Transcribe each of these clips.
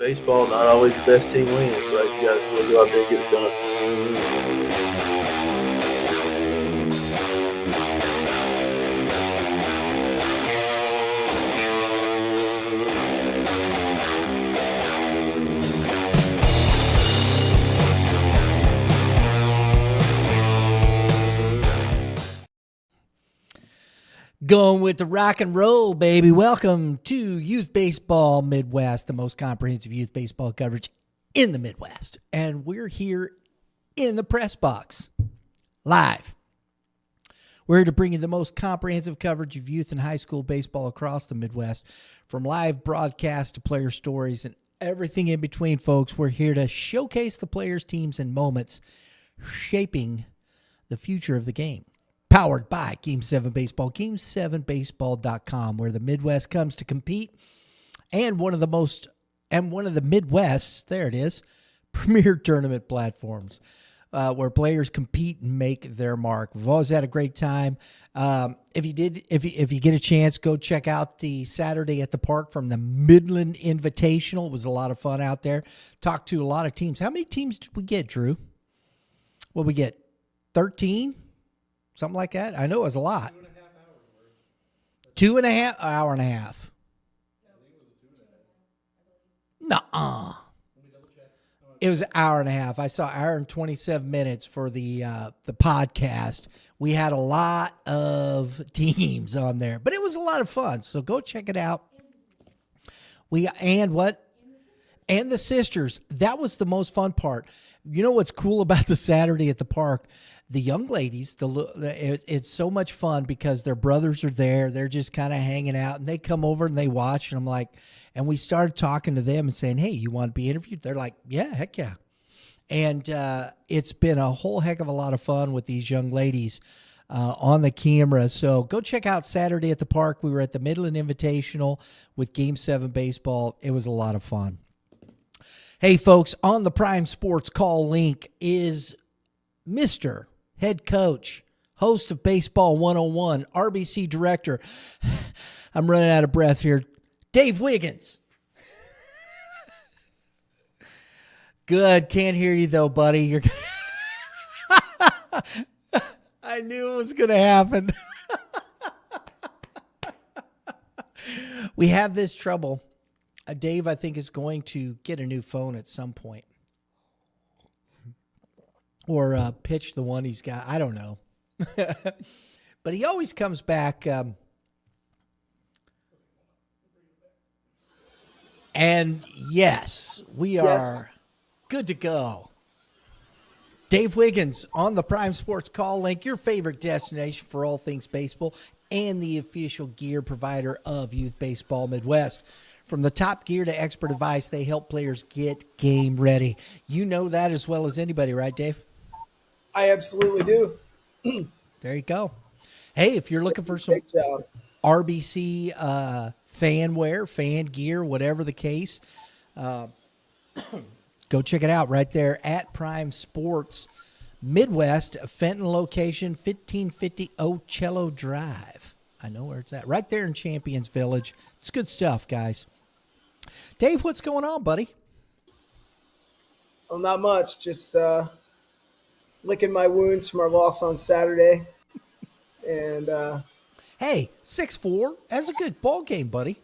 Baseball, not always the best team wins, right? You got to still go out there and get it done. Going with the rock and roll, baby. Welcome to Youth Baseball Midwest, the most comprehensive youth baseball coverage in the Midwest. And we're here in the press box, live. We're here to bring you the most comprehensive coverage of youth and high school baseball across the Midwest, from live broadcast to player stories and everything in between, folks. We're here to showcase the players, teams, and moments shaping the future of the game. Powered by Game 7 Baseball, game7baseball.com, where the Midwest comes to compete, and one of the Midwest's, there it is, premier tournament platforms, where players compete and make their mark. We've always had a great time. If you get a chance, go check out the Saturday at the Park from the Midland Invitational. It was a lot of fun out there. Talked to a lot of teams. How many teams did we get, Drew? What we get? 13? Something like that. I know it was a lot. 2.5 hour and a half. Nuh-uh. It was an hour and a half. I saw an hour and 27 minutes for the podcast. We had a lot of teams on there, but it was a lot of fun. So go check it out. And the sisters. That was the most fun part. You know what's cool about the Saturday at the Park? The young ladies, it's so much fun because their brothers are there. They're just kind of hanging out, and they come over and they watch. And I'm like, and we started talking to them and saying, hey, you want to be interviewed? They're like, yeah, heck yeah. And it's been a whole heck of a lot of fun with these young ladies on the camera. So go check out Saturday at the Park. We were at the Midland Invitational with Game 7 Baseball. It was a lot of fun. Hey, folks, on the Prime Sports call link is Mr. Head Coach, host of Baseball 101, RBC Director. I'm running out of breath here. Dave Wiggins. Good. Can't hear you, though, buddy. I knew it was going to happen. We have this trouble. Dave, I think, is going to get a new phone at some point. Or pitch the one he's got. I don't know. But he always comes back. And yes, we are good to go. Dave Wiggins on the Prime Sports Call Link, your favorite destination for all things baseball and the official gear provider of Youth Baseball Midwest. From the top gear to expert advice, they help players get game ready. You know that as well as anybody, right, Dave? I absolutely do. There you go. Hey, if you're looking for some RBC fan wear, fan gear, whatever the case, go check it out right there at Prime Sports Midwest, Fenton location, 1550 Ocello Drive. I know where it's at. Right there in Champions Village. It's good stuff, guys. Dave, what's going on, buddy? Well, not much. Just licking my wounds from our loss on Saturday. And hey, 6-4. That's a good ball game, buddy.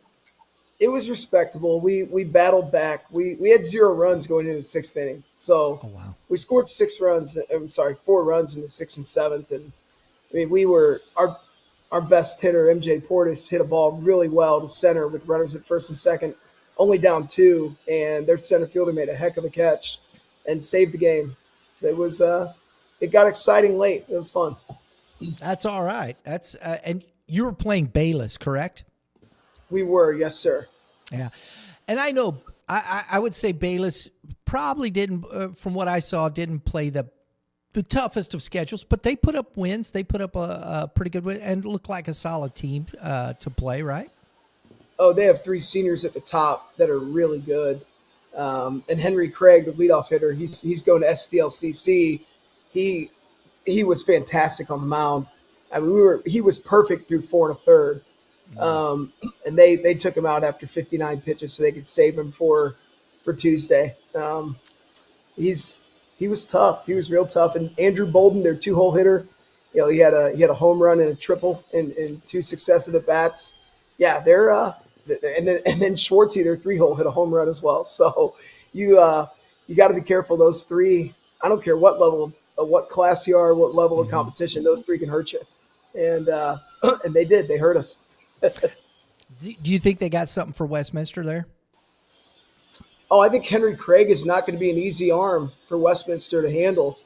It was respectable. We battled back. We had 0 runs going into the 6th inning. So we scored 4 runs in the 6th and 7th. And I mean, we were our best hitter, MJ Portis, hit a ball really well to center with runners at first and second, only down 2, and their center fielder made a heck of a catch and saved the game. So it was it got exciting late. It was fun. That's all right. That's and you were playing Bayless, correct? We were, yes, sir. Yeah, and I know I would say Bayless probably didn't, from what I saw, didn't play the toughest of schedules, but they put up wins. They put up a pretty good win and looked like a solid team to play, right? Oh, they have 3 seniors at the top that are really good. And Henry Craig, the leadoff hitter, he's going to STLCC. He was fantastic on the mound. I mean, he was perfect through 4 1/3. And they took him out after 59 pitches so they could save him for for Tuesday. He was tough. He was real tough. And Andrew Bolden, their 2-hole hitter, he had a home run and a triple in 2 successive at bats. Yeah, they're and then Schwartzy, their 3-hole, hit a home run as well. So you got to be careful. Those 3, I don't care what level of what class you are, what level of competition, those 3 can hurt you. And and they did. They hurt us. Do you think they got something for Westminster there? Oh, I think Henry Craig is not going to be an easy arm for Westminster to handle.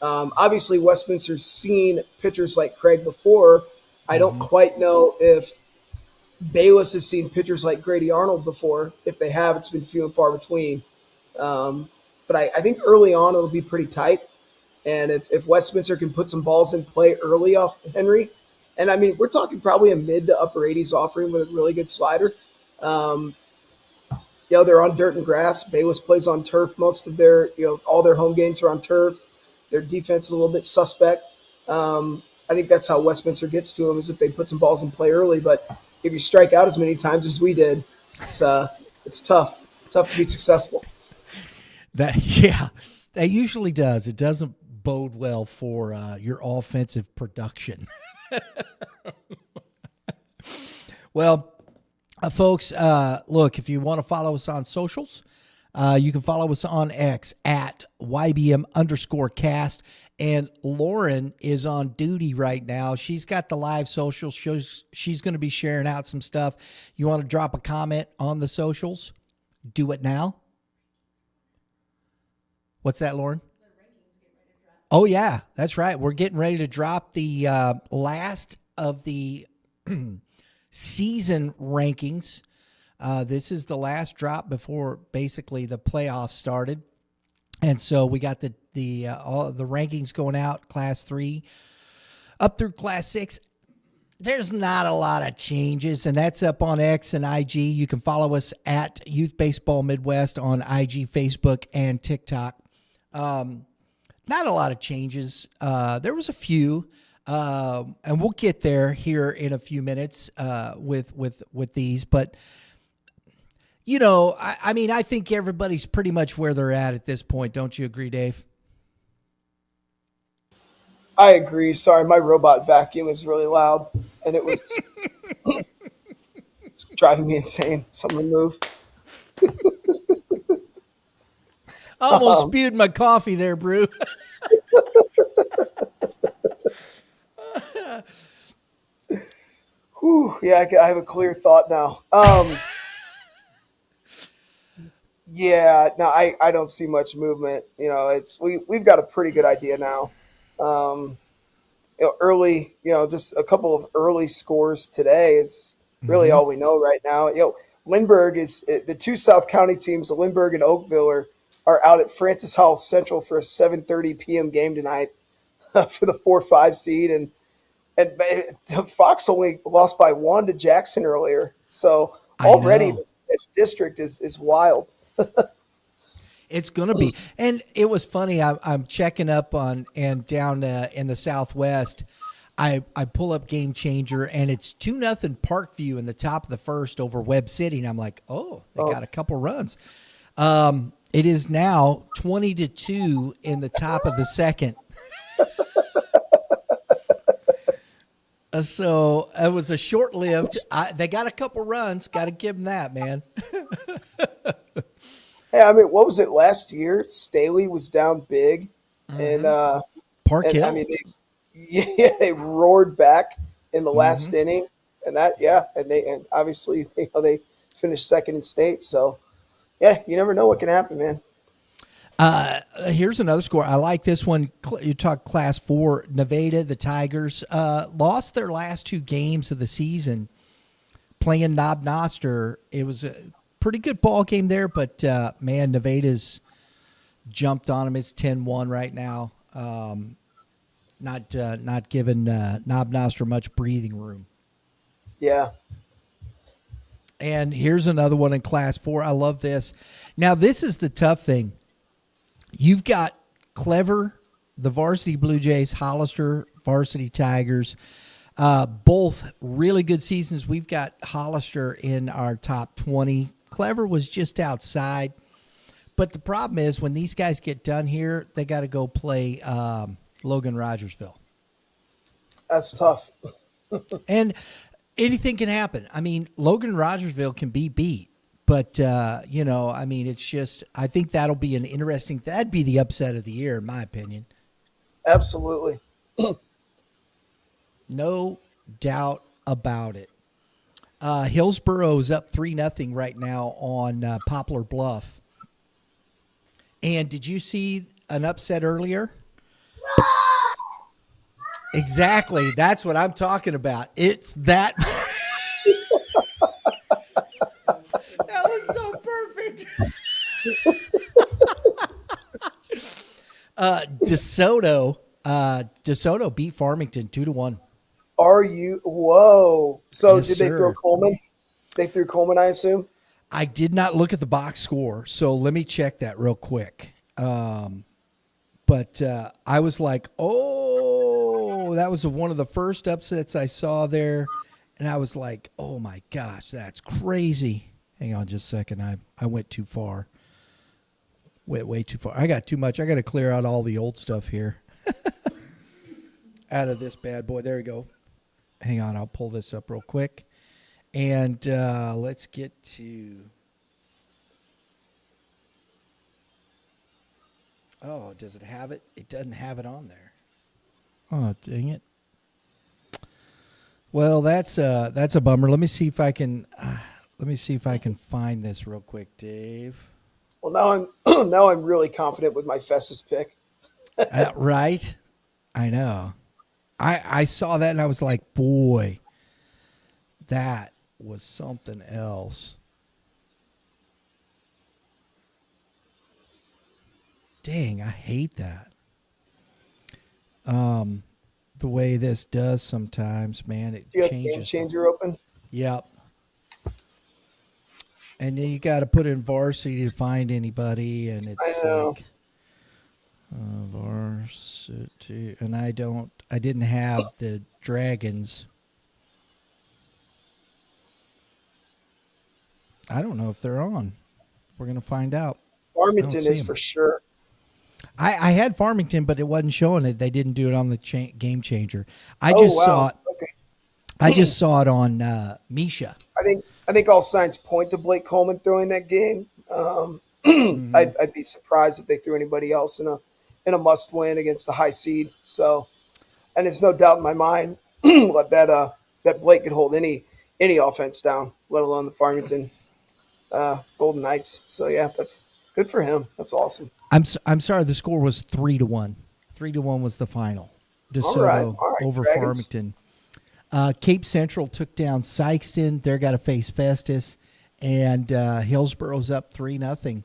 Obviously, Westminster's seen pitchers like Craig before. I don't quite know if Bayless has seen pitchers like Grady Arnold before. If they have, it's been few and far between. But I think early on it'll be pretty tight. And if Westminster can put some balls in play early off Henry, and I mean, we're talking probably a mid to upper 80s offering with a really good slider. They're on dirt and grass. Bayless plays on turf. Most of their, all their home games are on turf. Their defense is a little bit suspect. I think that's how Westminster gets to them, is if they put some balls in play early. But if you strike out as many times as we did, it's tough to be successful. That usually does. It doesn't bode well for your offensive production. Well, folks, look, if you want to follow us on socials, you can follow us on X at YBM_cast. And Lauren is on duty right now. She's got the live socials. She's going to be sharing out some stuff. You want to drop a comment on the socials? Do it now. What's that, Lauren? Oh, yeah, that's right. We're getting ready to drop the last of the season rankings. This is the last drop before basically the playoffs started. And so we got all the rankings going out, Class 3 up through Class 6. There's not a lot of changes, and that's up on X and IG. You can follow us at Youth Baseball Midwest on IG, Facebook, and TikTok. Not a lot of changes. There was a few, and we'll get there here in a few minutes with these. But I mean, I think everybody's pretty much where they're at this point. Don't you agree, Dave? I agree. Sorry, my robot vacuum is really loud, and it's driving me insane. Someone move. Almost spewed my coffee there, Brew. Whew, yeah, I have a clear thought now. Yeah, no, I don't see much movement. We've got a pretty good idea now. Early, just a couple of early scores today is really all we know right now. Lindbergh is the 2 South County teams, Lindbergh and Oakville, are out at Francis Howell Central for a 7:30 p.m. game tonight for the 4-5 seed, and Fox only lost by 1 to Jackson earlier. So already the district is wild. It's going to be. And it was funny. I'm checking up on and down in the Southwest. I pull up Game Changer, and it's 2-0 Parkview in the top of the first over Webb City. And I'm like, they got a couple runs. It is now 20-2 in the top of the second. So it was a short-lived. They got a couple runs. Got to give them that, man. Hey, I mean, what was it last year? Staley was down big, and Park Hill. I mean, they roared back in the last inning, and and obviously they finished second in state. So, yeah, you never know what can happen, man. Here's another score. I like this one. You talk Class 4. Nevada, the Tigers, lost their last 2 games of the season playing Knob Noster. It was a pretty good ball game there, but, man, Nevada's jumped on them. It's 10-1 right now. Not giving Knob Noster much breathing room. Yeah. And here's another one in Class 4. I love this. Now, this is the tough thing. You've got Clever, the Varsity Blue Jays, Hollister, Varsity Tigers, both really good seasons. We've got Hollister in our top 20. Clever was just outside. But the problem is when these guys get done here, they got to go play Logan Rogersville. That's tough. And anything can happen. I mean, Logan Rogersville can be beat. But, I mean, it's just, I think that'll be that'd be the upset of the year, in my opinion. Absolutely. No doubt about it. Hillsboro is up 3-0 right now on Poplar Bluff. And did you see an upset earlier? Exactly. That's what I'm talking about. It's that. That was so perfect. DeSoto beat Farmington 2-1. Are you? Whoa. So Yes, did they throw Coleman? They threw Coleman, I assume? I did not look at the box score, so let me check that real quick. But I was like, oh, that was one of the first upsets I saw there. And I was like, oh, my gosh, that's crazy. Hang on just a second. I went too far. Went way too far. I got too much. I got to clear out all the old stuff here. Out of this bad boy. There we go. Hang on. I'll pull this up real quick. And let's get to... Oh, does it have it? It doesn't have it on there. Oh, dang it. Well, that's a bummer. Let me see if I can find this real quick, Dave. Well, now I'm really confident with my Festus pick. Right? I know. I saw that and I was like, boy, that was something else. Dang, I hate that. The way this does sometimes, man, it Do you have changes. Game Changer open? Yep. And then you got to put in varsity to find anybody, and it's like varsity. And I didn't have the Dragons. I don't know if they're on. We're gonna find out. Farmington is for sure. I had Farmington, but it wasn't showing it. They didn't do it on the Game Changer. I just saw it. Okay. I just saw it on Misha. I think all signs point to Blake Coleman throwing that game. I'd be surprised if they threw anybody else in a must win against the high seed. So, and there's no doubt in my mind that Blake could hold any offense down, let alone the Farmington Golden Knights. So yeah, that's good for him. That's awesome. I'm sorry. The score was 3-1. 3-1 was the final. DeSoto over Dragons. Farmington. Cape Central took down Sykeston. They're got to face Festus, and Hillsboro's up 3-0.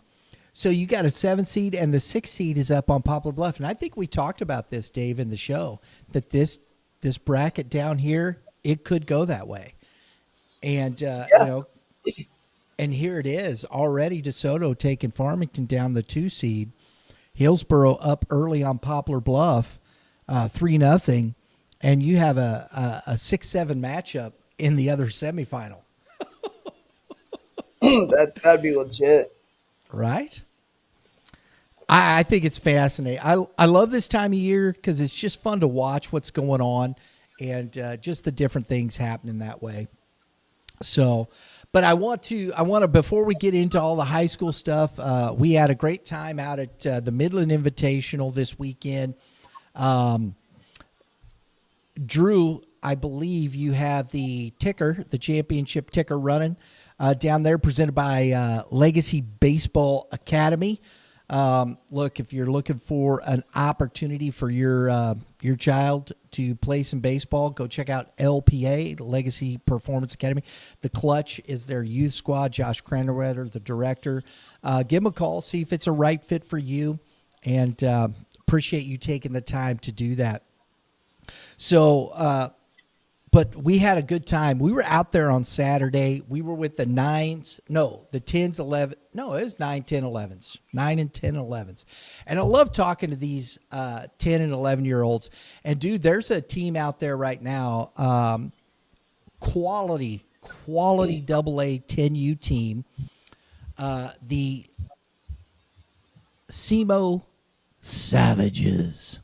So you got a 7 seed, and the 6 seed is up on Poplar Bluff. And I think we talked about this, Dave, in the show, that this bracket down here, it could go that way. And and here it is already. DeSoto taking Farmington down the 2 seed. Hillsboro up early on Poplar Bluff, 3-0. And you have a 6-7 matchup in the other semifinal. That'd be legit. Right? I think it's fascinating. I love this time of year because it's just fun to watch what's going on and just the different things happening that way. So, but I want to, before we get into all the high school stuff, we had a great time out at the Midland Invitational this weekend. Drew, I believe you have the championship ticker running down there, presented by Legacy Baseball Academy. Look, if you're looking for an opportunity for your child to play some baseball, go check out LPA, Legacy Performance Academy. The Clutch is their youth squad. Josh Cranwetter, the director. Give them a call, see if it's a right fit for you, and appreciate you taking the time to do that. So, but we had a good time. We were out there on Saturday. We were with the 9s. No, the 10s, 11. No, it was 9, 10, 11s. 9 and 10, 11s. And I love talking to these 10 and 11-year-olds. And, dude, there's a team out there right now, quality AA 10U team. The SEMO Savages.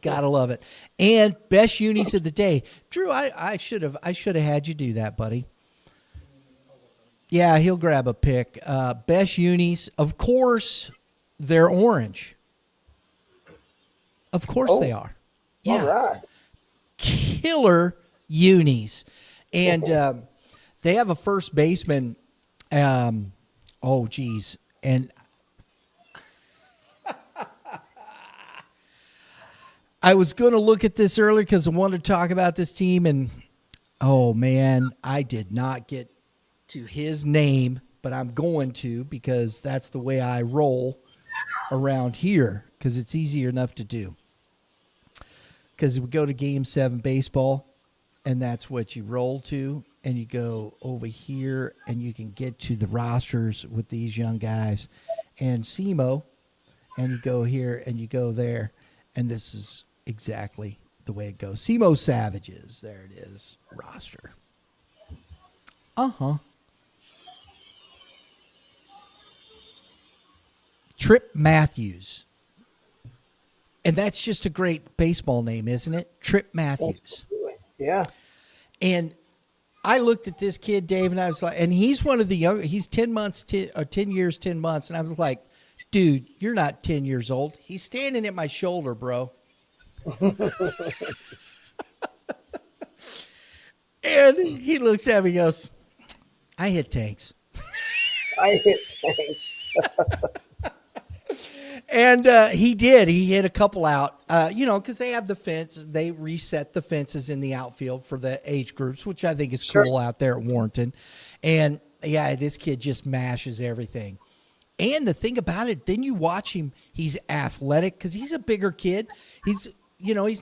Gotta love it. And best unis of the day. Drew, I should have had you do that, buddy. Yeah, he'll grab a pick. Best unis, of course, they're orange. Of course they are. Yeah. All right. Killer unis. And they have a first baseman. Oh, geez. And I was going to look at this earlier because I wanted to talk about this team. And, oh, man, I did not get to his name, but I'm going to because that's the way I roll around here because it's easier enough to do. Because we go to Game 7 baseball, and that's what you roll to, and you go over here, and you can get to the rosters with these young guys. And SEMO, and you go here, and you go there, and this is exactly the way it goes. SEMO Savages, there it is, roster. Trip Matthews. And that's just a great baseball name, isn't it? Trip Matthews. Absolutely. Yeah. And I looked at this kid, Dave, and I was like, and he's one of the young, he's 10 years, 10 months. And I was like, dude, you're not 10 years old. He's standing at my shoulder, bro. And he looks at me and goes, I hit tanks. I hit tanks. And he did. He hit a couple out, because they have the fence. They reset the fences in the outfield for the age groups, which I think is cool out there at Warrenton. And, yeah, this kid just mashes everything. And the thing about it, then you watch him, he's athletic because he's a bigger kid. He's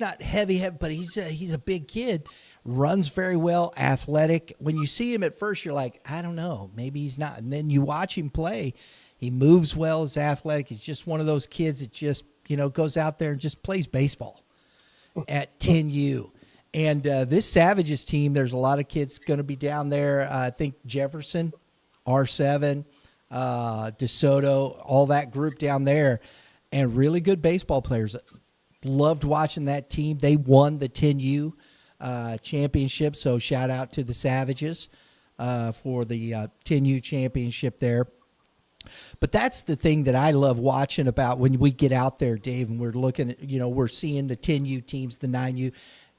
not heavy, but he's a big kid. Runs very well, athletic. When you see him at first, you're like, I don't know, maybe he's not. And then you watch him play. He moves well, is athletic. He's just one of those kids that just, goes out there and just plays baseball at 10U. And this Savages team, there's a lot of kids going to be down there. I think Jefferson, R7, DeSoto, all that group down there, and really good baseball players. Loved watching that team. They won the 10U championship, so shout out to the Savages for the 10U championship there. But that's the thing that I love watching about when we get out there, Dave, and we're looking at, we're seeing the 10U teams, the 9U.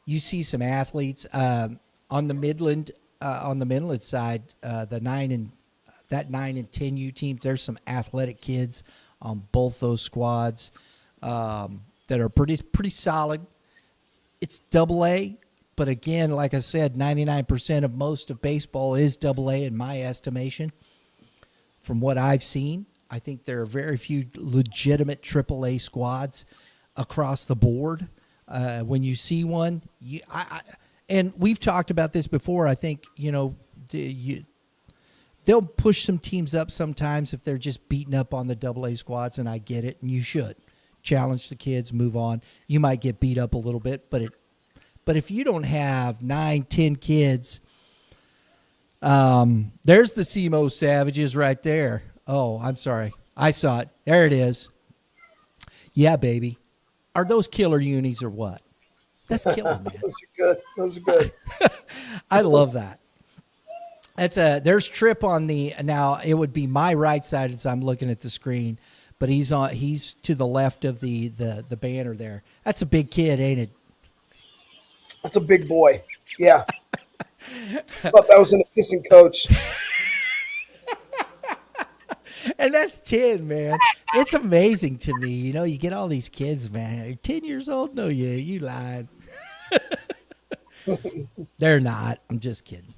You see some athletes on the Midland side, the 9 and 10U teams. There's some athletic kids on both those squads that are pretty solid. It's AA, but again, like I said, 99% of most of baseball is AA in my estimation. From what I've seen, I think there are very few legitimate AAA squads across the board. When you see one, and we've talked about this before. I think they'll push some teams up sometimes if they're just beating up on the AA squads, and I get it, and you should challenge the kids, move on. You might get beat up a little bit, but if you don't have 9, 10 kids. There's the SEMO Savages right there. Oh, I'm sorry. I saw it. There it is. Yeah, baby. Are those killer unis or what? That's killer, man. Those are good. I love that. There's Trip on now it would be my right side as I'm looking at the screen, but he's to the left of the banner there. That's a big kid, ain't it? That's a big boy. Yeah. I thought that was an assistant coach. And that's 10, man. It's amazing to me. You get all these kids, man. You're 10 years old? No, you lied. They're not. I'm just kidding.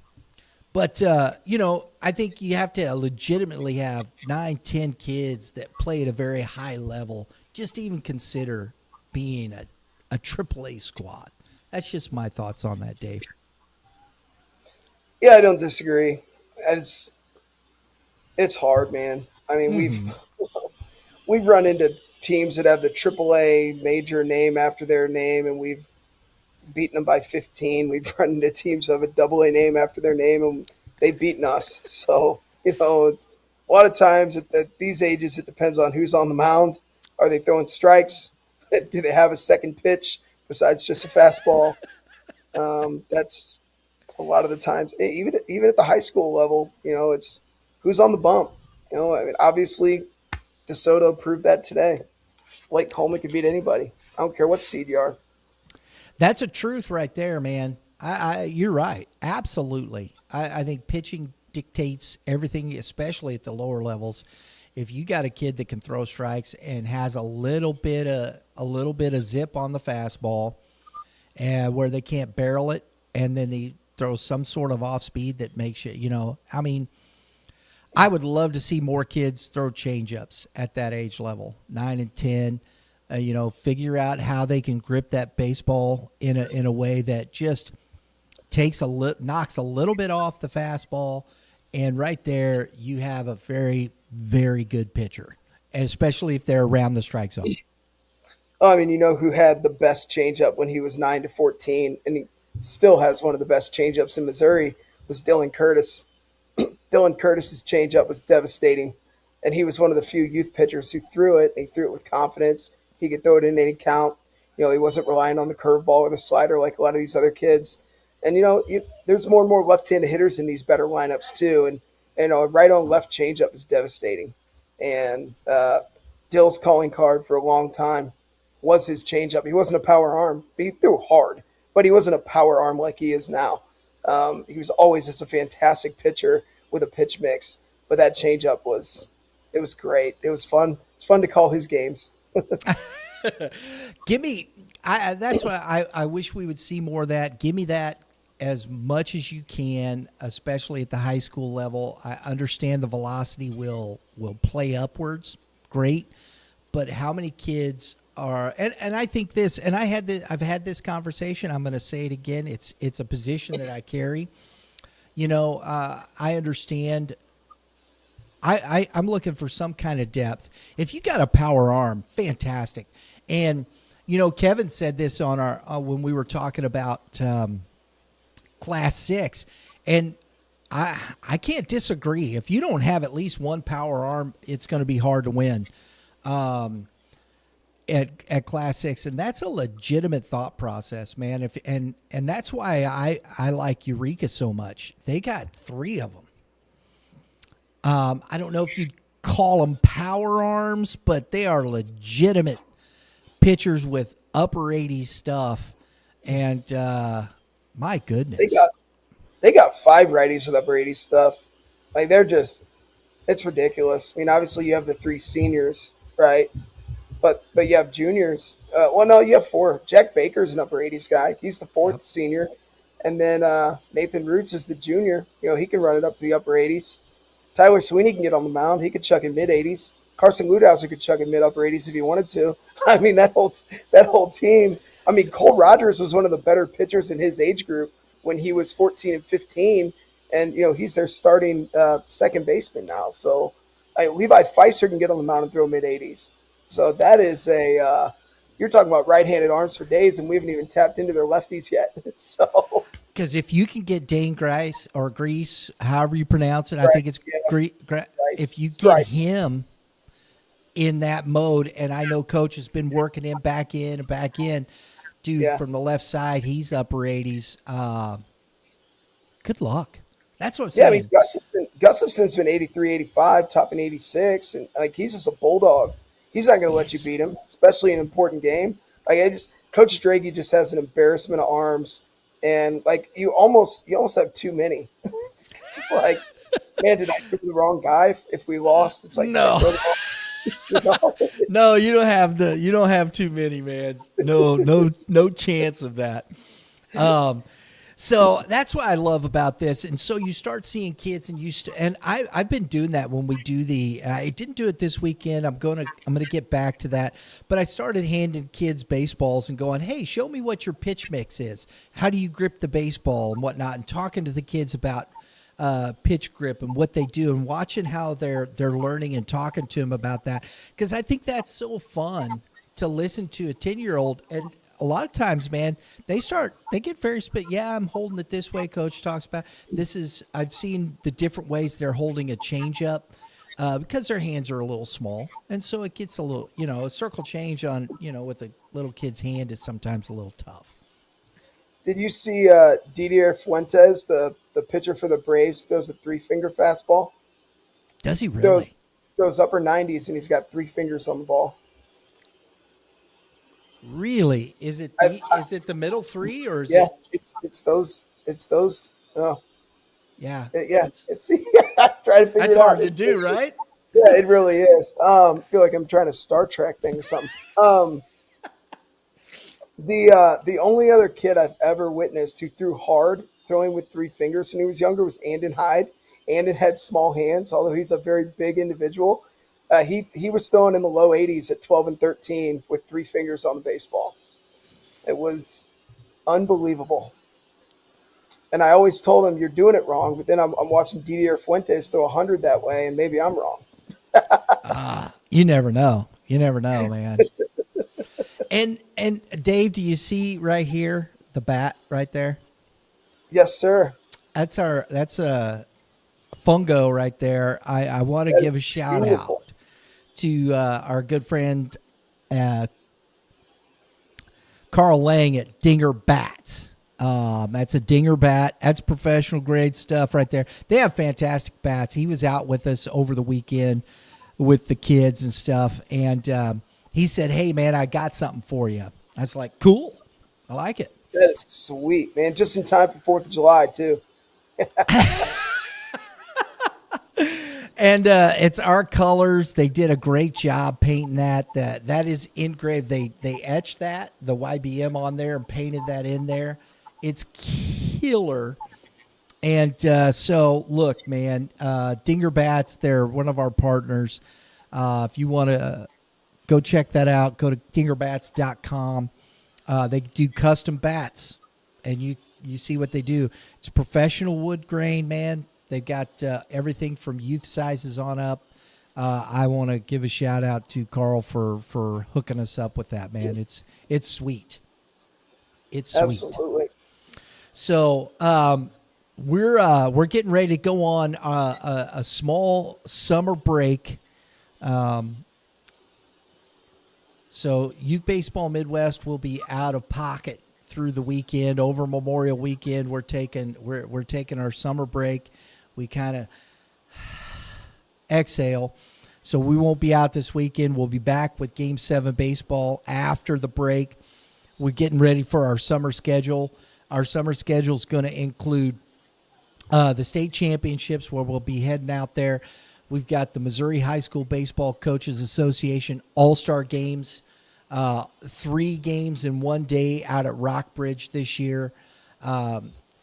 But, I think you have to legitimately have 9, 10 kids that play at a very high level. Just even consider being a AAA squad. That's just my thoughts on that, Dave. Yeah, I don't disagree. It's hard, man. I mean, we've run into teams that have the AAA major name after their name, and we've beaten them by 15. We've run into teams that have a AA name after their name, and they've beaten us. So, a lot of times at these ages, it depends on who's on the mound. Are they throwing strikes? Do they have a second pitch besides just a fastball? That's a lot of the times, even at the high school level, it's who's on the bump. I mean, obviously, DeSoto proved that today. Blake Coleman could beat anybody. I don't care what seed you are. That's a truth right there, man. You're right. Absolutely. I think pitching dictates everything, especially at the lower levels. If you got a kid that can throw strikes and has a little bit of zip on the fastball, and where they can't barrel it, and then he throws some sort of off speed that makes you, I mean, I would love to see more kids throw changeups at that age level, 9 and 10. Figure out how they can grip that baseball in a way that just knocks a little bit off the fastball, and right there you have a very, very good pitcher, and especially if they're around the strike zone. Oh, I mean, who had the best changeup when he was 9 to 14, and he still has one of the best changeups in Missouri, was Dylan Curtis. Dylan Curtis's changeup was devastating, and he was one of the few youth pitchers who threw it, and he threw it with confidence. He could throw it in any count. He wasn't relying on the curveball or the slider like a lot of these other kids. And, there's more and more left-handed hitters in these better lineups too. And a right-on-left changeup is devastating. And Dill's calling card for a long time was his changeup. He wasn't a power arm. He threw hard, but he wasn't a power arm like he is now. He was always just a fantastic pitcher with a pitch mix. But that changeup was great. It was fun. It's fun to call his games. That's why I wish we would see more of that. Give me that as much as you can, especially at the high school level. I understand the velocity will play upwards. Great. But how many kids are, and I think this, and I've had this conversation. I'm going to say it again. It's a position that I carry. I understand. I'm looking for some kind of depth. If you got a power arm, fantastic. And, Kevin said this on our when we were talking about Class 6, and I can't disagree. If you don't have at least one power arm, it's going to be hard to win at Class 6, and that's a legitimate thought process, man. And that's why I like Eureka so much. They got 3 of them. I don't know if you'd call them power arms, but they are legitimate pitchers with upper 80s stuff. And my goodness, they got 5 righties with upper 80s stuff. Like it's ridiculous. I mean, obviously you have the 3 seniors, right? But you have juniors. You have 4. Jack Baker's an upper 80s guy. He's the 4th senior, and then Nathan Roots is the junior. He can run it up to the upper 80s. Tyler Sweeney can get on the mound. He could chuck in mid-80s. Carson Ludhauser could chuck in mid-upper 80s if he wanted to. I mean, that whole team. I mean, Cole Rogers was one of the better pitchers in his age group when he was 14 and 15, and he's their starting second baseman now. So Levi Feister can get on the mound and throw mid-80s. So that is you're talking about right-handed arms for days, and we haven't even tapped into their lefties yet. So. Because if you can get Dane Grice or Grease, however you pronounce it, I think it's if you get him in that mode, and I know Coach has been working him back in, dude, from the left side, he's upper 80s. Good luck. That's what I'm saying. I mean, Gustafson's been 83, 85, topping 86, and he's just a bulldog. He's not going to let you beat him, especially in an important game. Coach Draghi just has an embarrassment of arms. And you almost have too many. It's like, man, did I pick the wrong guy? If we lost, it's like no, no, you don't have too many, man. No chance of that. So that's what I love about this. And so you start seeing kids, and I've been doing that when we do I didn't do it this weekend. I'm gonna get back to that. But I started handing kids baseballs and going, hey, show me what your pitch mix is. How do you grip the baseball and whatnot? And talking to the kids about pitch grip and what they do, and watching how they're learning and talking to them about that. Because I think that's so fun to listen to a 10-year-old. And a lot of times, man, they get very I'm holding it this way. Coach talks about this. I've seen the different ways they're holding a changeup. because their hands are a little small. And so it gets a little, a circle change on, with a little kid's hand is sometimes a little tough. Did you see Didier Fuentes, the pitcher for the Braves, throws a 3-finger fastball? Does he really? Throws upper 90s, and he's got 3 fingers on the ball. Really? Is it the middle 3 or is it? Yeah, it's those. Oh. Yeah. It's try to figure it out. That's hard to do, right? Yeah, it really is. I feel like I'm trying a Star Trek thing or something. The only other kid I've ever witnessed who threw hard, throwing with 3 fingers when he was younger, was Andon Hyde. Andon had small hands, although he's a very big individual. He was throwing in the low 80s at 12 and 13 with 3 fingers on the baseball. It was unbelievable. And I always told him, you're doing it wrong. But then I'm watching Didier Fuentes throw 100 that way, and maybe I'm wrong. You never know. You never know, man. And Dave, do you see right here the bat right there? Yes, sir. That's a fungo right there. I want to give a shout out to our good friend Carl Lang at Dinger Bats. That's a Dinger bat. That's professional grade stuff right there. They have fantastic bats. He was out with us over the weekend with the kids and stuff, and he said, "Hey, man, I got something for you." I was like, "Cool, I like it." That is sweet, man. Just in time for 4th of July, too. And it's our colors. They did a great job painting that. That is engraved. They etched the YBM on there and painted that in there. It's killer. And so, look, man, Dinger Bats, they're one of our partners. If you want to go check that out, go to dingerbats.com. They do custom bats, and you see what they do. It's professional wood grain, man. They've got everything from youth sizes on up. I want to give a shout out to Carl for hooking us up with that, man. It's sweet. It's sweet. Absolutely. So we're getting ready to go on a small summer break. So Youth Baseball Midwest will be out of pocket through the weekend. Over Memorial Weekend, we're taking our summer break. We kind of exhale. So we won't be out this weekend. We'll be back with Game 7 baseball after the break. We're getting ready for our summer schedule. Our summer schedule is going to include the state championships, where we'll be heading out there. We've got the Missouri High School Baseball Coaches Association All-Star Games, 3 games in one day out at Rockbridge this year.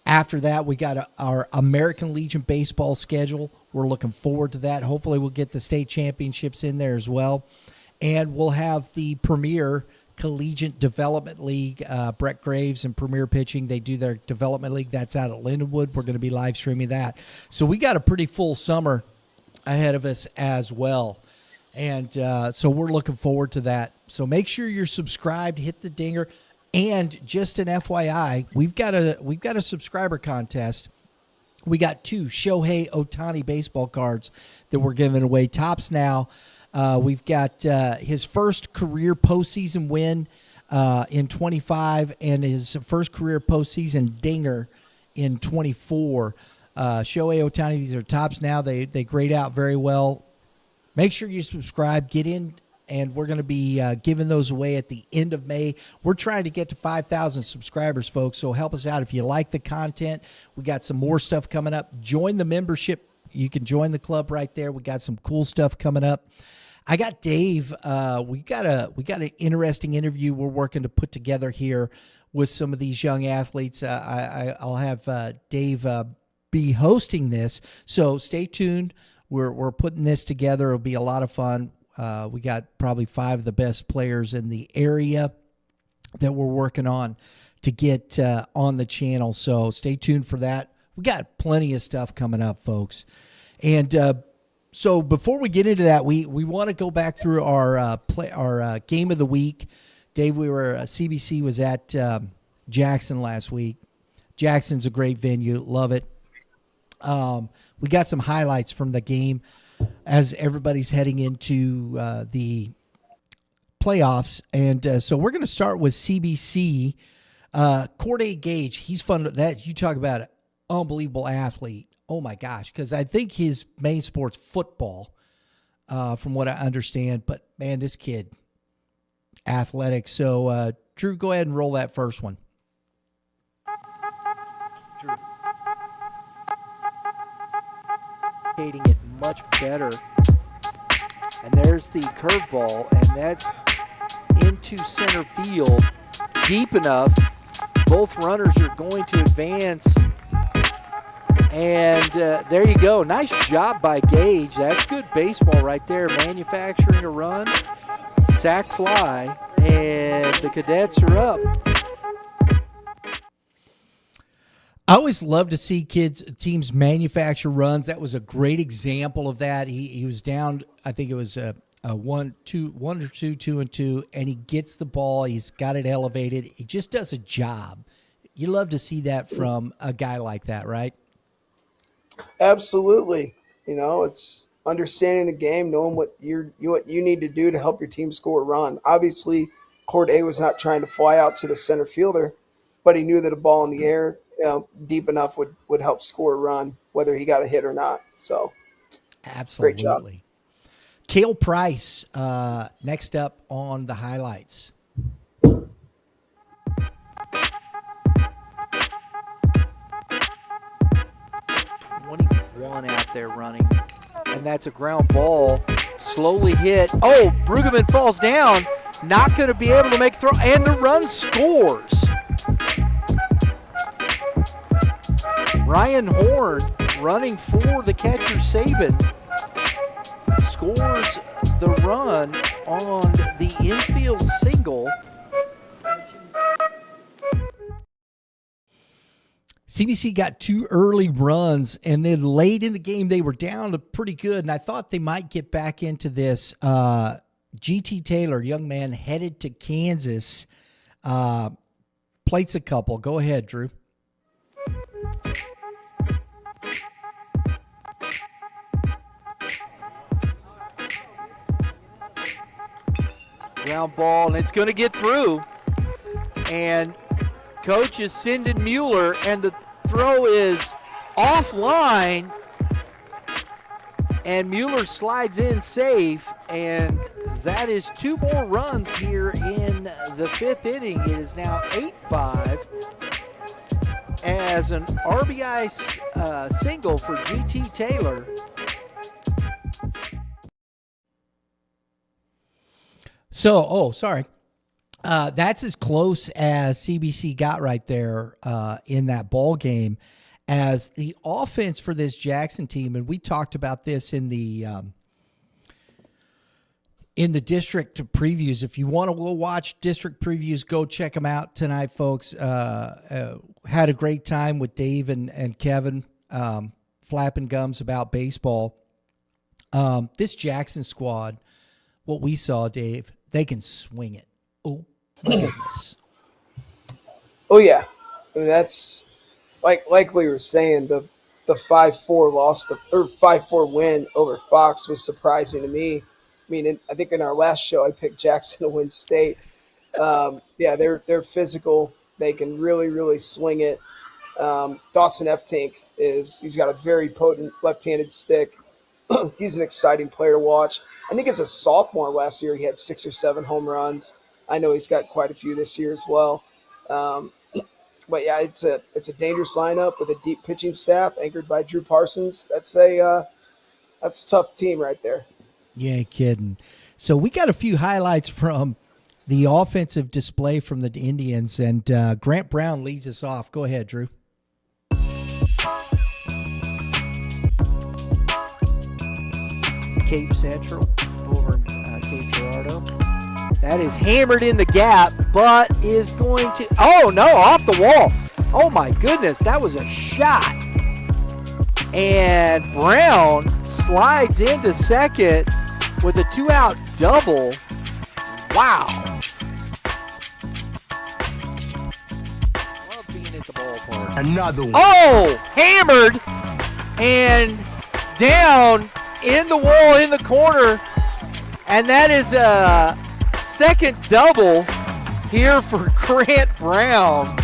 After that, we got our American Legion baseball schedule. We're looking forward to that. Hopefully we'll get the state championships in there as well. And we'll have the Premier Collegiate Development League, Brett Graves and Premier Pitching. They do their development league. That's out at Lindenwood. We're going to be live streaming that. So we got a pretty full summer ahead of us as well. And so we're looking forward to that. So make sure you're subscribed, hit the dinger. And just an FYI, we've got a subscriber contest. We got 2 Shohei Ohtani baseball cards that we're giving away. Tops now. We've got his first career postseason win in 25 and his first career postseason dinger in 24. Shohei Ohtani, these are tops now. They grade out very well. Make sure you subscribe, get in, and we're going to be giving those away at the end of May. We're trying to get to 5,000 subscribers, folks, so help us out. If you like the content, we got some more stuff coming up. Join the membership. You can join the club right there. We got some cool stuff coming up. I got Dave. We got an interesting interview we're working to put together here with some of these young athletes. I'll have Dave be hosting this, so stay tuned. We're putting this together. It'll be a lot of fun. We got probably 5 of the best players in the area that we're working on to get on the channel. So stay tuned for that. We got plenty of stuff coming up, folks. And so before we get into that, we want to go back through our game of the week. Dave, CBC was at Jackson last week. Jackson's a great venue. Love it. We got some highlights from the game. as everybody's heading into the playoffs. And so we're going to start with CBC. Corday Gage, he's fun. That you talk about an unbelievable athlete. Oh my gosh, because I think his main sport's football, from what I understand. But man, this kid, athletic. So Drew, go ahead and roll that first one. Drew. Hitting it much better. And there's the curveball, and that's into center field, deep enough. Both runners are going to advance. And there you go. Nice job by Gage. That's good baseball right there. Manufacturing a run, sac fly, and the Cadets are up. I always love to see teams manufacture runs. That was a great example of that. He was down, I think it was a 1-2, and he gets the ball. He's got it elevated. He just does a job. You love to see that from a guy like that, right? Absolutely. It's understanding the game, knowing what you need to do to help your team score a run. Obviously, Corday was not trying to fly out to the center fielder, but he knew that a ball in the air deep enough would help score a run, whether he got a hit or not. So, absolutely. Great job. Cale Price, next up on the highlights. 21 out there running, and that's a ground ball, slowly hit. Oh, Brueggemann falls down, not going to be able to make a throw, and the run scores. Ryan Horn, running for the catcher Saban, scores the run on the infield single. CBC got 2 early runs, and then late in the game they were down pretty good, and I thought they might get back into this. G.T. Taylor, young man headed to Kansas, plates a couple. Go ahead, Drew. Ground ball, and it's going to get through. And coach is sending Mueller, and the throw is offline. And Mueller slides in safe, and that is 2 more runs here in the 5th inning. It is now 8-5 as an RBI single for G.T. Taylor. So, sorry. That's as close as CBC got right there in that ball game as the offense for this Jackson team. And we talked about this in the district previews. If you want to go watch district previews, go check them out tonight, folks. Had a great time with Dave and Kevin flapping gums about baseball. This Jackson squad, what we saw, Dave, they can swing it. Oh, my goodness. Oh, yeah. I mean, that's like we were saying, the 5-4 loss, or 5-4 win over Fox was surprising to me. I mean, I think in our last show, I picked Jackson to win state. Yeah, they're physical. They can really, really swing it. Dawson F-Tank he's got a very potent left-handed stick. He's an exciting player to watch. I think as a sophomore last year, he had 6 or 7 home runs. I know he's got quite a few this year as well. But yeah, it's a dangerous lineup with a deep pitching staff anchored by Drew Parsons. That's a tough team right there. You ain't kidding. So we got a few highlights from the offensive display from the Indians, and Grant Brown leads us off. Go ahead, Drew. Cape Central over Cape Girardeau. That is hammered in the gap, but is going to, oh no, off the wall. Oh my goodness, that was a shot. And Brown slides into second with a 2-out double. Wow. Love being at the ballpark. Another one. Oh, hammered and down in the wall in the corner, and that is a second double here for Grant Brown.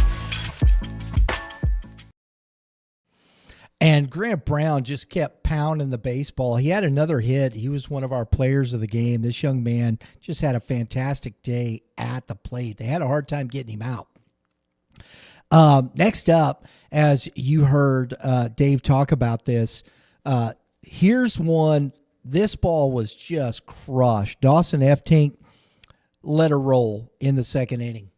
And Grant Brown just kept pounding the baseball. He had another hit. He was one of our players of the game. This young man just had a fantastic day at the plate. They had a hard time getting him out. Next up, as you heard Dave talk about this, here's one. This ball was just crushed. Dawson F-Tink let her roll in the second inning.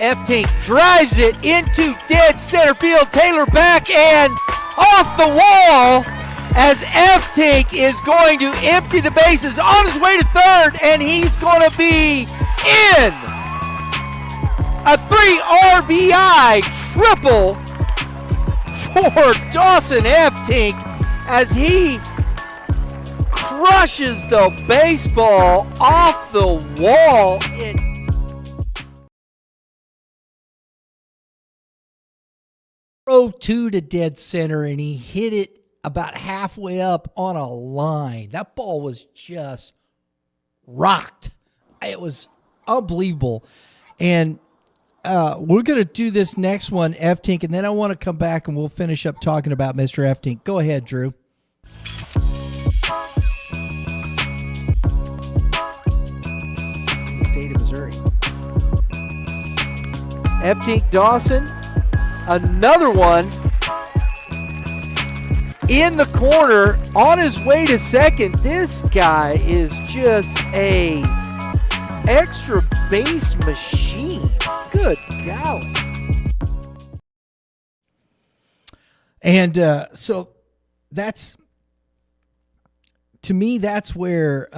F-Tink drives it into dead center field. Taylor back and off the wall as F-Tink is going to empty the bases on his way to third, and he's going to be in. A 3 RBI triple for Dawson F-Tink as he crushes the baseball off the wall. Throw two to dead center, and he hit it about halfway up on a line. That ball was just rocked. It was unbelievable. And we're going to do this next one, F-Tink, and then I want to come back and we'll finish up talking about Mr. F-Tink. Go ahead, Drew. The state of Missouri. F-Tink Dawson, another one in the corner on his way to second. This guy is just a extra base machine. Good golly. And so that's, to me, that's where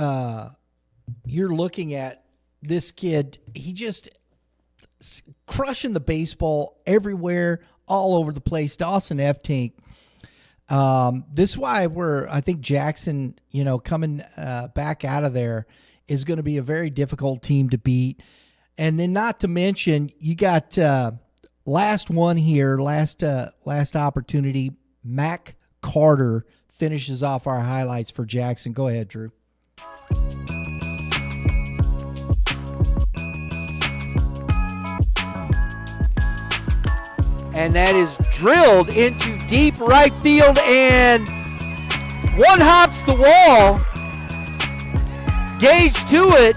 you're looking at this kid. He just crushing the baseball everywhere, all over the place. Dawson F-Tink. This is why I think Jackson, coming back out of there is going to be a very difficult team to beat. And then not to mention, you got last one here, last opportunity. Mac Carter finishes off our highlights for Jackson. Go ahead, Drew. And that is drilled into deep right field, and one hops the wall. Gage to it,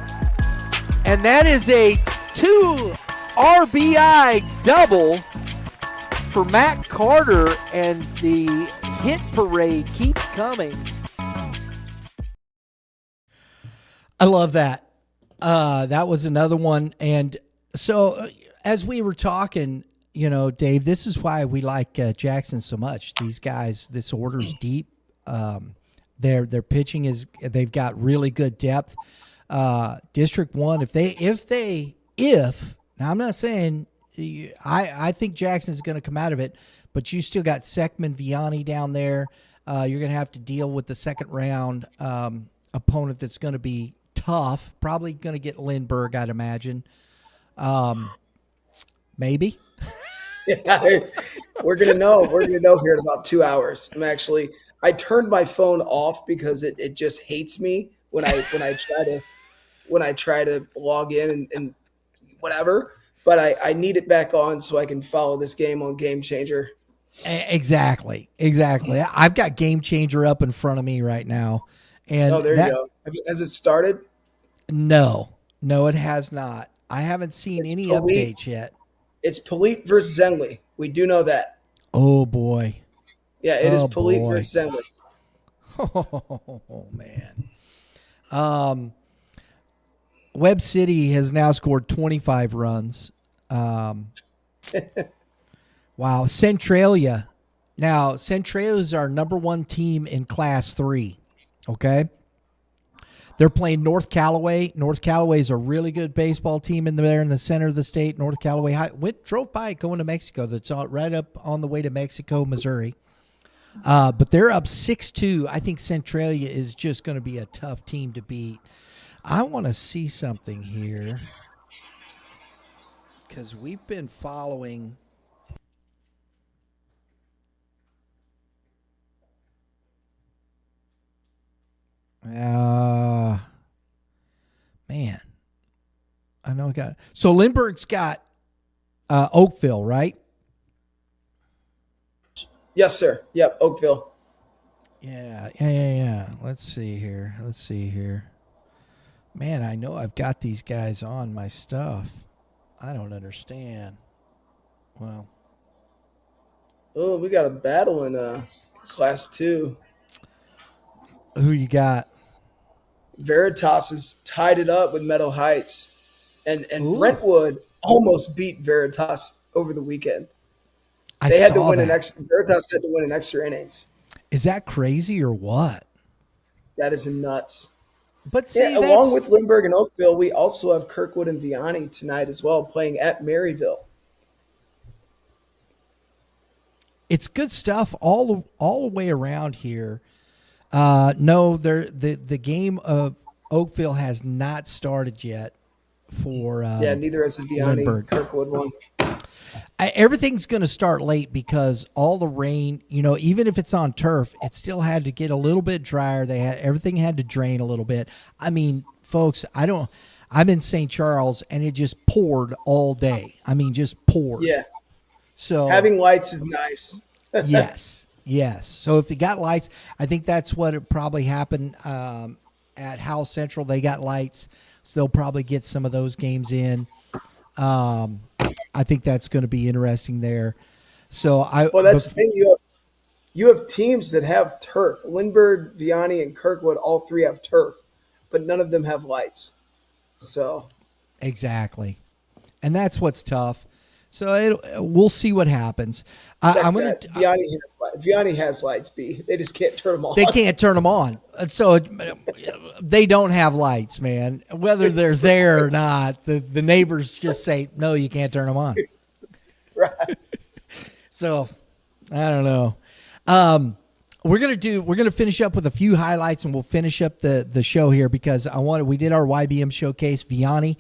and that is a 2 RBI double for Matt Carter, and the hit parade keeps coming. I love that. That was another one. And so as we were talking, Dave, this is why we like Jackson so much. These guys, this order's deep. Their pitching they've got really good depth. District 1, now I'm not saying I think Jackson's going to come out of it, but you still got Sekman Vianney down there. You're going to have to deal with the second round opponent that's going to be tough. Probably going to get Lindbergh, I'd imagine. Maybe. Yeah, we're gonna know. We're gonna know here in about 2 hours. I turned my phone off because it just hates me when I try to log in and whatever. But I need it back on so I can follow this game on Game Changer. Exactly. I've got Game Changer up in front of me right now. And there you go. Has it started? No, it has not. I haven't seen any updates yet. It's Polite versus Zenley. We do know that. Oh, boy. Yeah, it is Polite versus Zenley. Oh, man. Webb City has now scored 25 runs. Wow. Centralia. Now, Centralia is our number 1 team in Class 3. Okay? They're playing North Callaway. North Callaway is a really good baseball team in the center of the state. North Callaway drove by going to Mexico. That's right up on the way to Mexico, Missouri. But they're up 6-2. I think Centralia is just going to be a tough team to beat. I want to see something here. because we've been following. Man, I know I got it. So Lindbergh's got Oakville, right? Yes, sir. Yep, Oakville. Yeah. Let's see here. Man, I know I've got these guys on my stuff. I don't understand. Well. Oh, we got a battle in Class 2. Who you got? Veritas has tied it up with Meadow Heights. And Brentwood almost beat Veritas over the weekend. Veritas had to win an extra innings. Is that crazy or what? That is nuts. But see, along with Lindbergh and Oakville, we also have Kirkwood and Vianney tonight as well, playing at Maryville. It's good stuff all the way around here. No, the game of Oakville has not started yet. For neither has the Vianney Kirkwood one. Everything's going to start late because all the rain, even if it's on turf, it still had to get a little bit drier. Everything had to drain a little bit. I mean, folks, I'm in St. Charles and it just poured all day. I mean, just poured. Yeah. So having lights is nice. Yes. So if they got lights, I think that's what it probably happened at Howell Central. They got lights, so they'll probably get some of those games in. I think that's going to be interesting there. So that's the thing. You have teams that have turf. Lindbergh, Vianney, and Kirkwood, all three have turf, but none of them have lights. So exactly, and that's what's tough. So we'll see what happens. Vianney has lights. They just can't turn them on. They can't turn them on. So they don't have lights, man. Whether they're there or not, the neighbors just say, no, you can't turn them on. Right. So I don't know. We're gonna finish up with a few highlights, and we'll finish up the show here because we did our YBM showcase. Vianney.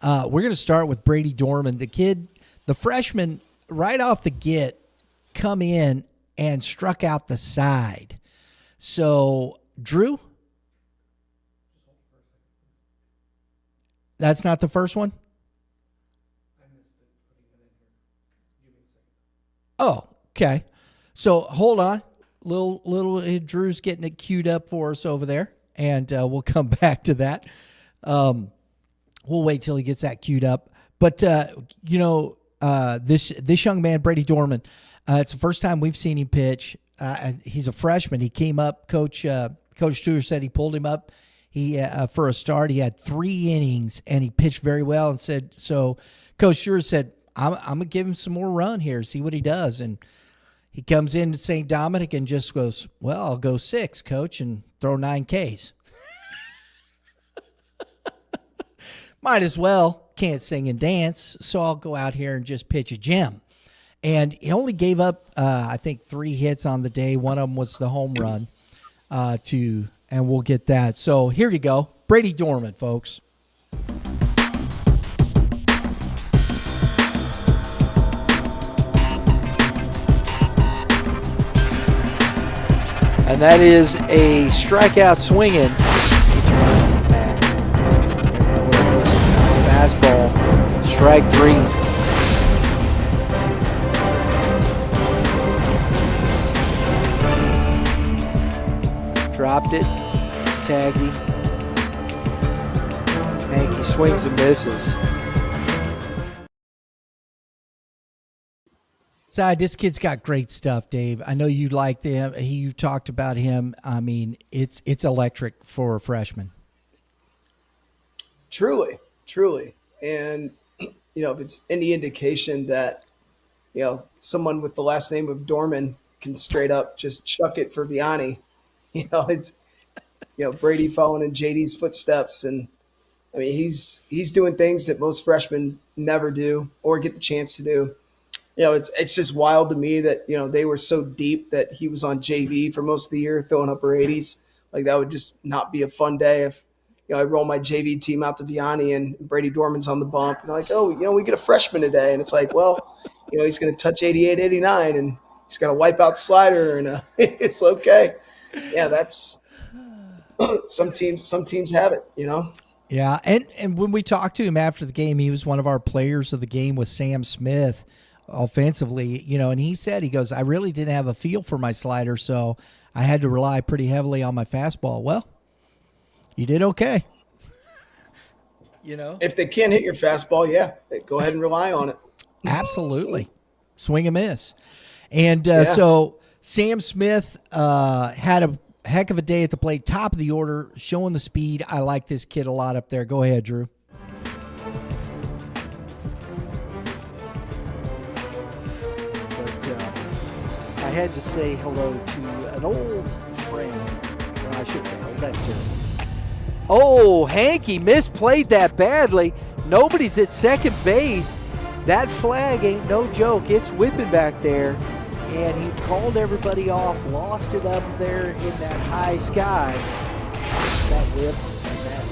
We're gonna start with Brady Dorman, the freshman, right off the get, come in and struck out the side. So, Drew? That's not the first one? Oh, okay. So, hold on. Little Drew's getting it queued up for us over there, and we'll come back to that. We'll wait till he gets that queued up. But, this young man, Brady Dorman, it's the first time we've seen him pitch. He's a freshman. He came up. Coach Tudor said he pulled him up. He for a start, he had 3 innings, and he pitched very well. And said so. Coach Tudor said, "I'm gonna give him some more run here, see what he does." And he comes into St. Dominic and just goes, "Well, I'll go 6, Coach, and throw 9 Ks." Might as well. Can't sing and dance, so I'll go out here and just pitch a gem. And he only gave up, I think, 3 hits on the day. One of them was the home run, and we'll get that. So here you go. Brady Dorman, folks. And that is a strikeout swinging. Fastball, strike 3. Dropped it, tagged him. Hanky swings and misses. Side, this kid's got great stuff, Dave. I know you like him. You talked about him. I mean, it's electric for a freshman. Truly. And, if it's any indication that, someone with the last name of Dorman can straight up just chuck it for Vianney, it's, Brady following in JD's footsteps. And, I mean, he's doing things that most freshmen never do or get the chance to do. It's just wild to me that, they were so deep that he was on JV for most of the year throwing upper 80s. Like, that would just not be a fun day if I roll my JV team out to Vianney and Brady Dorman's on the bump. And like, oh, we get a freshman today. And it's like, well, he's going to touch 88, 89, and he's got to wipe out slider. And it's okay. Yeah, that's some teams have it, Yeah, and when we talked to him after the game, he was one of our players of the game with Sam Smith offensively, and he goes, I really didn't have a feel for my slider, so I had to rely pretty heavily on my fastball. Well, you did okay. If they can't hit your fastball, yeah, go ahead and rely on it. Absolutely. Swing and miss. And so Sam Smith had a heck of a day at the plate, top of the order, showing the speed. I like this kid a lot up there. Go ahead, Drew. But I had to say hello to an old friend. Well, I should say old. That's terrible. Oh, Hanky misplayed that badly. Nobody's at second base. That flag ain't no joke. It's whipping back there. And he called everybody off, lost it up there in that high sky. That whip and that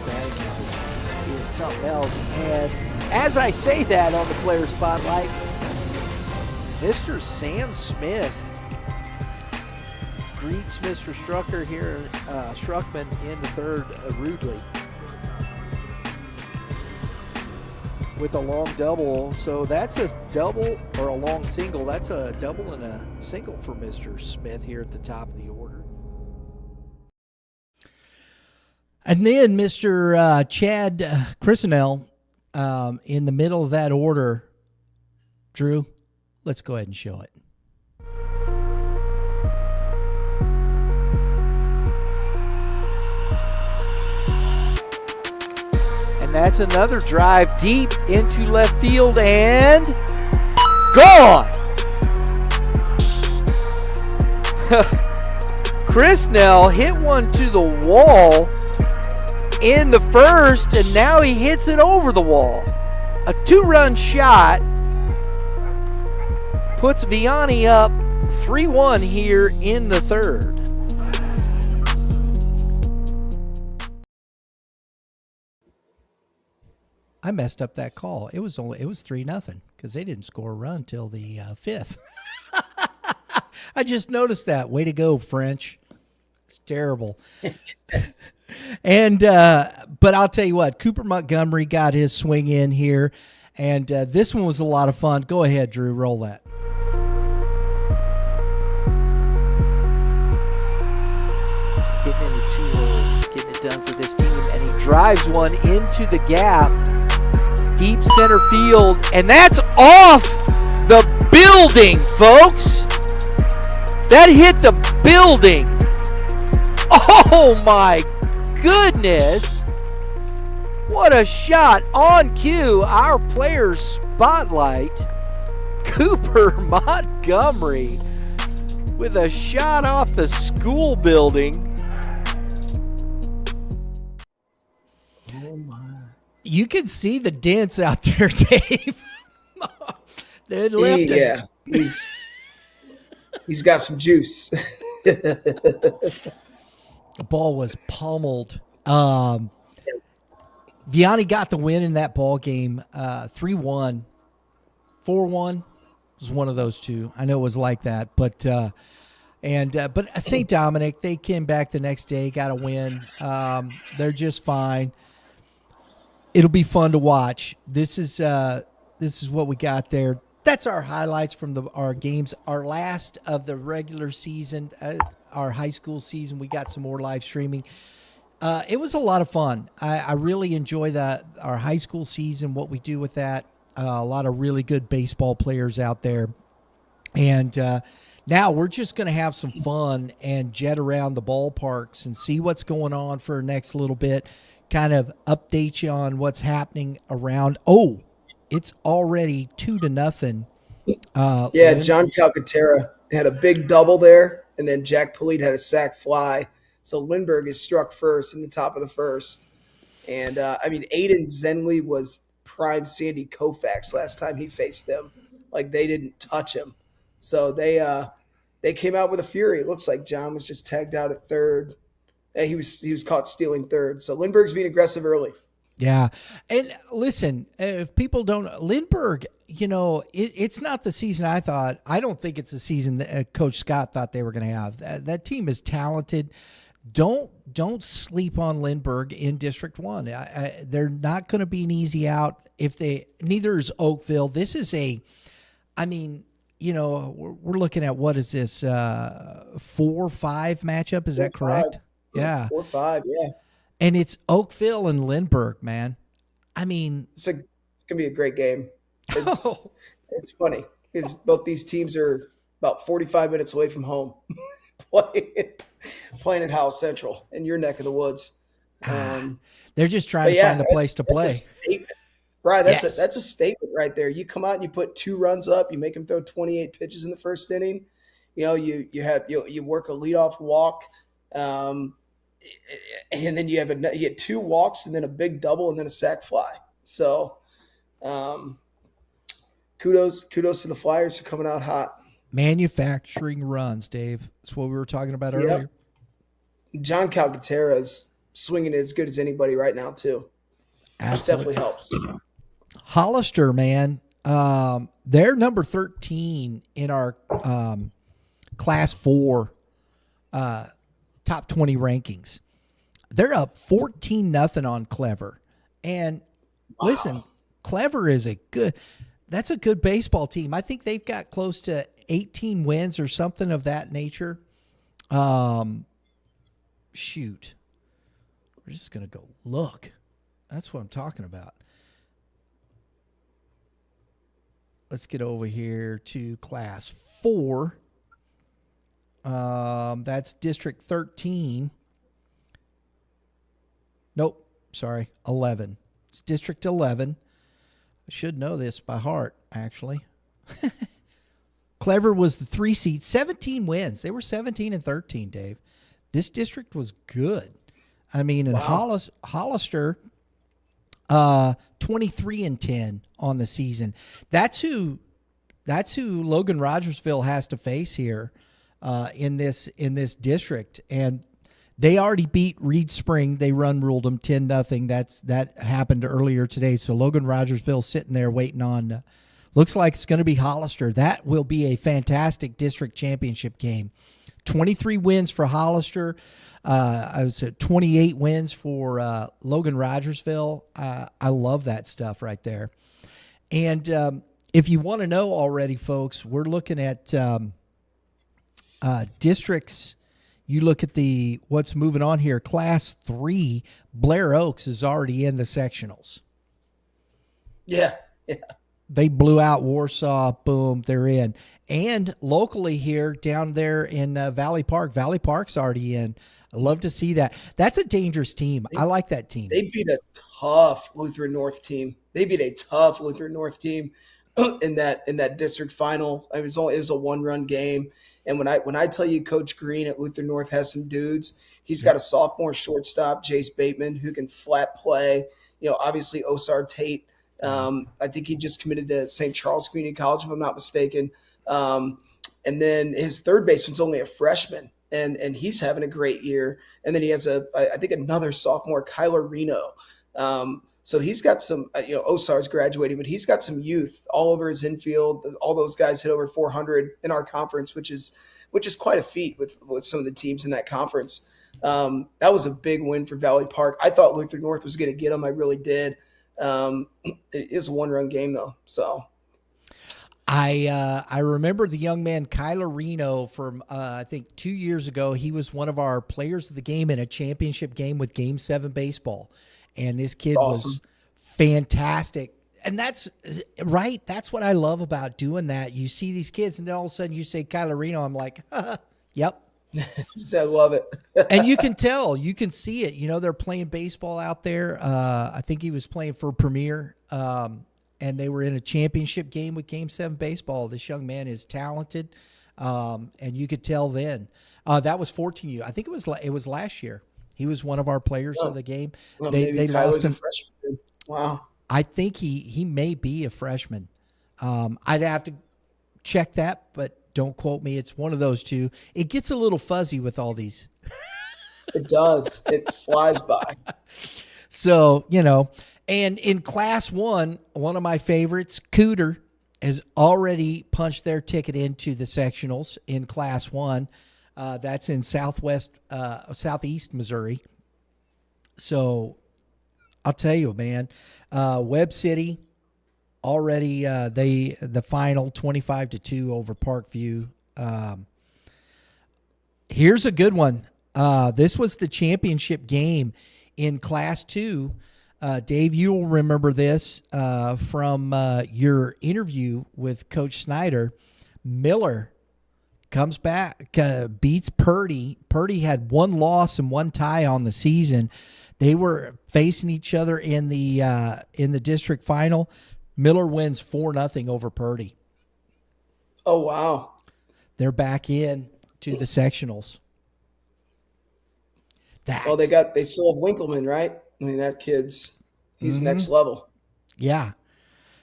batting average is something else. And as I say that on the player spotlight, Mr. Sam Smith greets Mr. Struckman in the third rudely with a long double. So that's a double or a long single. That's a double and a single for Mr. Smith here at the top of the order. And then Mr. Chad Chrisinell in the middle of that order. Drew, let's go ahead and show it. And that's another drive deep into left field and gone. Chrisinell hit one to the wall in the first, and now he hits it over the wall. A 2-run shot puts Vianney up 3-1 here in the third. I messed up that call. It was 3-0 because they didn't score a run till the fifth. I just noticed that. Way to go, French. It's terrible. And but I'll tell you what, Cooper Montgomery got his swing in here, and this one was a lot of fun. Go ahead, Drew. Roll that. Getting into 2-0, getting it done for this team, and he drives one into the gap. Deep center field, and that's off the building, folks. That hit the building. Oh my goodness. What a shot. On cue, our player's spotlight. Cooper Montgomery with a shot off the school building. You can see the dents out there, Dave. They left yeah, he's got some juice. The ball was pummeled. Vianney got the win in that ball game, 3-1. 4-1 was one of those two. I know it was like that, but St. Dominic, they came back the next day, got a win. They're just fine. It'll be fun to watch. This is what we got there. That's our highlights from our games. Our last of the regular season, our high school season. We got some more live streaming. It was a lot of fun. I really enjoy our high school season, what we do with that. A lot of really good baseball players out there. And now we're just going to have some fun and jet around the ballparks and see what's going on for the next little bit. Kind of update you on what's happening around. Oh, it's already 2-0. John Calcaterra had a big double there, and then Jack Polite had a sac fly. So Lindbergh is struck first in the top of the first. And, Aiden Zenley was prime Sandy Koufax last time he faced them. Like, they didn't touch him. So they came out with a fury. It looks like John was just tagged out at third. He was caught stealing third. So Lindbergh's being aggressive early. Yeah. And listen, if people don't, Lindbergh, it's not the season I thought. I don't think it's the season that Coach Scott thought they were going to have. That team is talented. Don't sleep on Lindbergh in District 1. They're not going to be an easy out. Neither is Oakville. This is we're looking at, what is this, 4-5 matchup? Is that correct? Yeah. 4-5, yeah. And it's Oakville and Lindbergh, man. It's going to be a great game. It's funny because both these teams are about 45 minutes away from home playing at Howell Central in your neck of the woods. They're just trying to find a place to play. Right, that's a statement right there. You come out and you put 2 runs up. You make them throw 28 pitches in the first inning. You work a leadoff walk. And then you had 2 walks and then a big double and then a sac fly. So, kudos to the Flyers for coming out hot. Manufacturing runs, Dave. That's what we were talking about earlier. John Calcaterra is swinging it as good as anybody right now too. Absolutely. Which definitely helps. Hollister, man, they're number 13 in our Class 4 top 20 rankings. They're up 14-0 on Clever. And listen, Clever is that's a good baseball team. I think they've got close to 18 wins or something of that nature. Shoot. We're just going to go look. That's what I'm talking about. Let's get over here to Class 4. That's District 13. Nope, sorry, 11. It's District 11. I should know this by heart, actually. Clever was the 3 seed, 17 wins. They were 17-13, Dave. This district was good. And Hollister, 23-10 on the season. That's who Logan Rogersville has to face here in this district. And they already beat Reed Spring. They ruled them 10-0. That happened earlier today. So Logan Rogersville sitting there waiting on. Looks like it's going to be Hollister. That will be a fantastic district championship game. 23 wins for Hollister. I was at 28 wins for Logan Rogersville. I love that stuff right there. And if you want to know already, folks, we're looking at districts. You look at what's moving on here. Class 3, Blair Oaks is already in the sectionals. Yeah. They blew out Warsaw. Boom, they're in. And locally here, down there in Valley Park's already in. I love to see that. That's a dangerous team. I like that team. They beat a tough Lutheran North team. In that district final. It was a 1-run game. And when I tell you Coach Green at Lutheran North has some dudes, he's got a sophomore shortstop, Jace Bateman, who can flat play. Obviously Osar Tate. I think he just committed to St. Charles Community College, if I'm not mistaken. And then his third baseman's only a freshman, and he's having a great year. And then he has I think another sophomore, Kyler Reno. So he's got some, Osar's graduating, but he's got some youth all over his infield. All those guys hit over 400 in our conference, which is quite a feat with some of the teams in that conference. That was a big win for Valley Park. I thought Lutheran North was going to get them. I really did. It is a 1-run game though. So I remember the young man Kyler Reno from I think 2 years ago. He was one of our players of the game in a championship game with Game 7 baseball, and this kid was fantastic. And that's right. That's what I love about doing that. You see these kids, and then all of a sudden you say Kyler Reno. I'm like, yep. I love it. And you can tell, you can see it. They're playing baseball out there. I think he was playing for Premier, and they were in a championship game with Game 7 baseball. This young man is talented, and you could tell then. That was 14U. I think it was last year. He was one of our players of the game. Well, they lost him. Wow. I think he may be a freshman. I'd have to check that, but don't quote me. It's one of those two. It gets a little fuzzy with all these. It does. It flies by. So, and in Class 1, one of my favorites, Cooter, has already punched their ticket into the sectionals in Class 1. That's in southeast Missouri. So I'll tell you, man, Webb City already, the final 25-2 over Parkview. Here's a good one. This was the championship game in Class 2. Dave, you'll remember this from your interview with Coach Snyder. Miller comes back, beats Purdy. Purdy had one loss and one tie on the season. They were facing each other in the district final. Miller wins 4-0 over Purdy. Oh, wow. They're back in to the sectionals. Well, they still have Winkleman, right? I mean, that kid's next level. Yeah.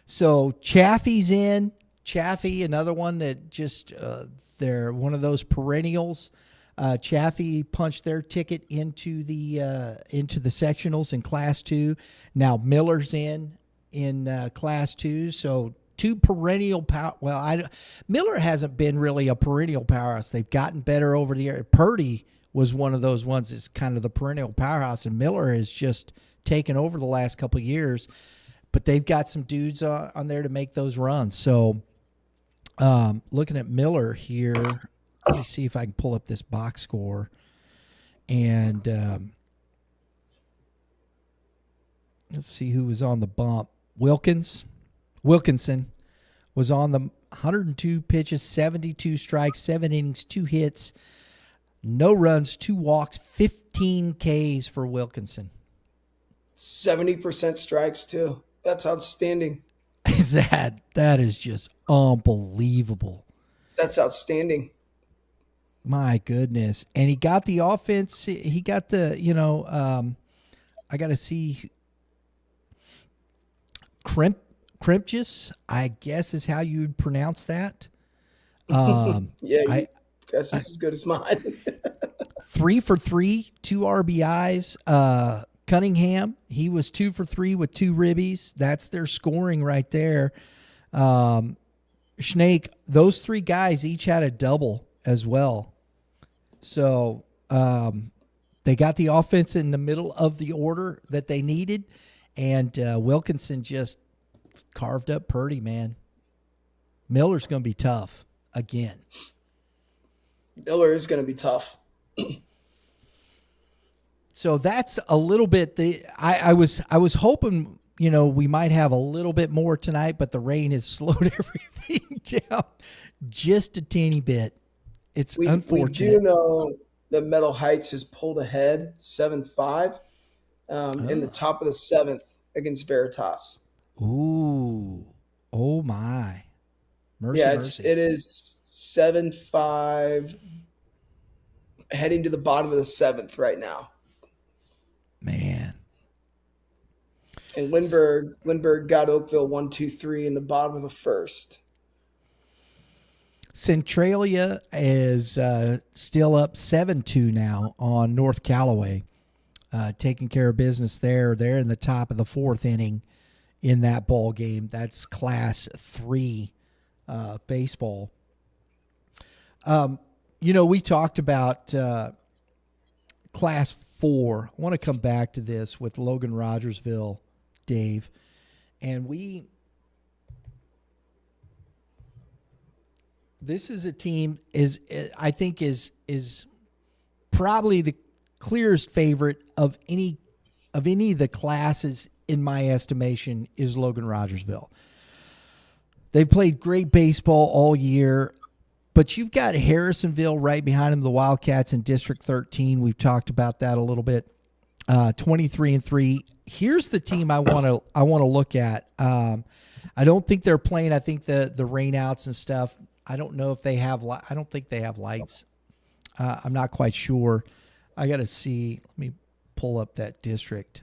So Chaffee's in. Chaffee, another one that just they're one of those perennials. Chaffee punched their ticket into the sectionals in Class 2. Now Miller's in Class 2. So two perennial power. Well, Miller hasn't been really a perennial powerhouse. They've gotten better over the year. Purdy was one of those ones that's kind of the perennial powerhouse, and Miller has just taken over the last couple of years. But they've got some dudes on there to make those runs. So looking at Miller here, let me see if I can pull up this box score. And let's see who was on the bump. Wilkinson was on the 102 pitches, 72 strikes, 7 innings, 2 hits, no runs, 2 walks, 15 Ks for Wilkinson. 70% strikes too. That's outstanding. That is just unbelievable. That's outstanding. My goodness. And he got the offense. He got the, I got to see Krimpjes, I guess is how you'd pronounce that. Yeah, I guess it's as good as mine. 3 for 3, 2 RBIs. Cunningham, he was 2 for 3 with 2 ribbies. That's their scoring right there. Snake, those 3 guys each had a double as well. So they got the offense in the middle of the order that they needed, and Wilkinson just carved up Purdy, man. Miller's going to be tough again. Miller is going to be tough. So that's a little bit I was hoping, we might have a little bit more tonight, but the rain has slowed everything down just a teeny bit. It's unfortunate. We do know that Meadow Heights has pulled ahead 7-5 in the top of the 7th against Veritas. Ooh. Oh my. Mercy. It is 7-5 heading to the bottom of the 7th right now. Man. And Lindbergh got Oakville 1-2-3 in the bottom of the 1st. Centralia is still up 7-2 now on North Callaway, taking care of business there. They're in the top of the 4th inning in that ball game. That's Class 3 baseball. We talked about Class 4. I want to come back to this with Logan Rogersville, Dave. And this is a team I think is probably the clearest favorite of any of the classes in my estimation is Logan Rogersville. They've played great baseball all year. But you've got Harrisonville right behind them, the Wildcats in District 13. We've talked about that a little bit. 23-3. Here's the team I want to look at. I don't think they're playing. I think the rainouts and stuff. I don't know if they have. I don't think they have lights. I'm not quite sure. I got to see. Let me pull up that district.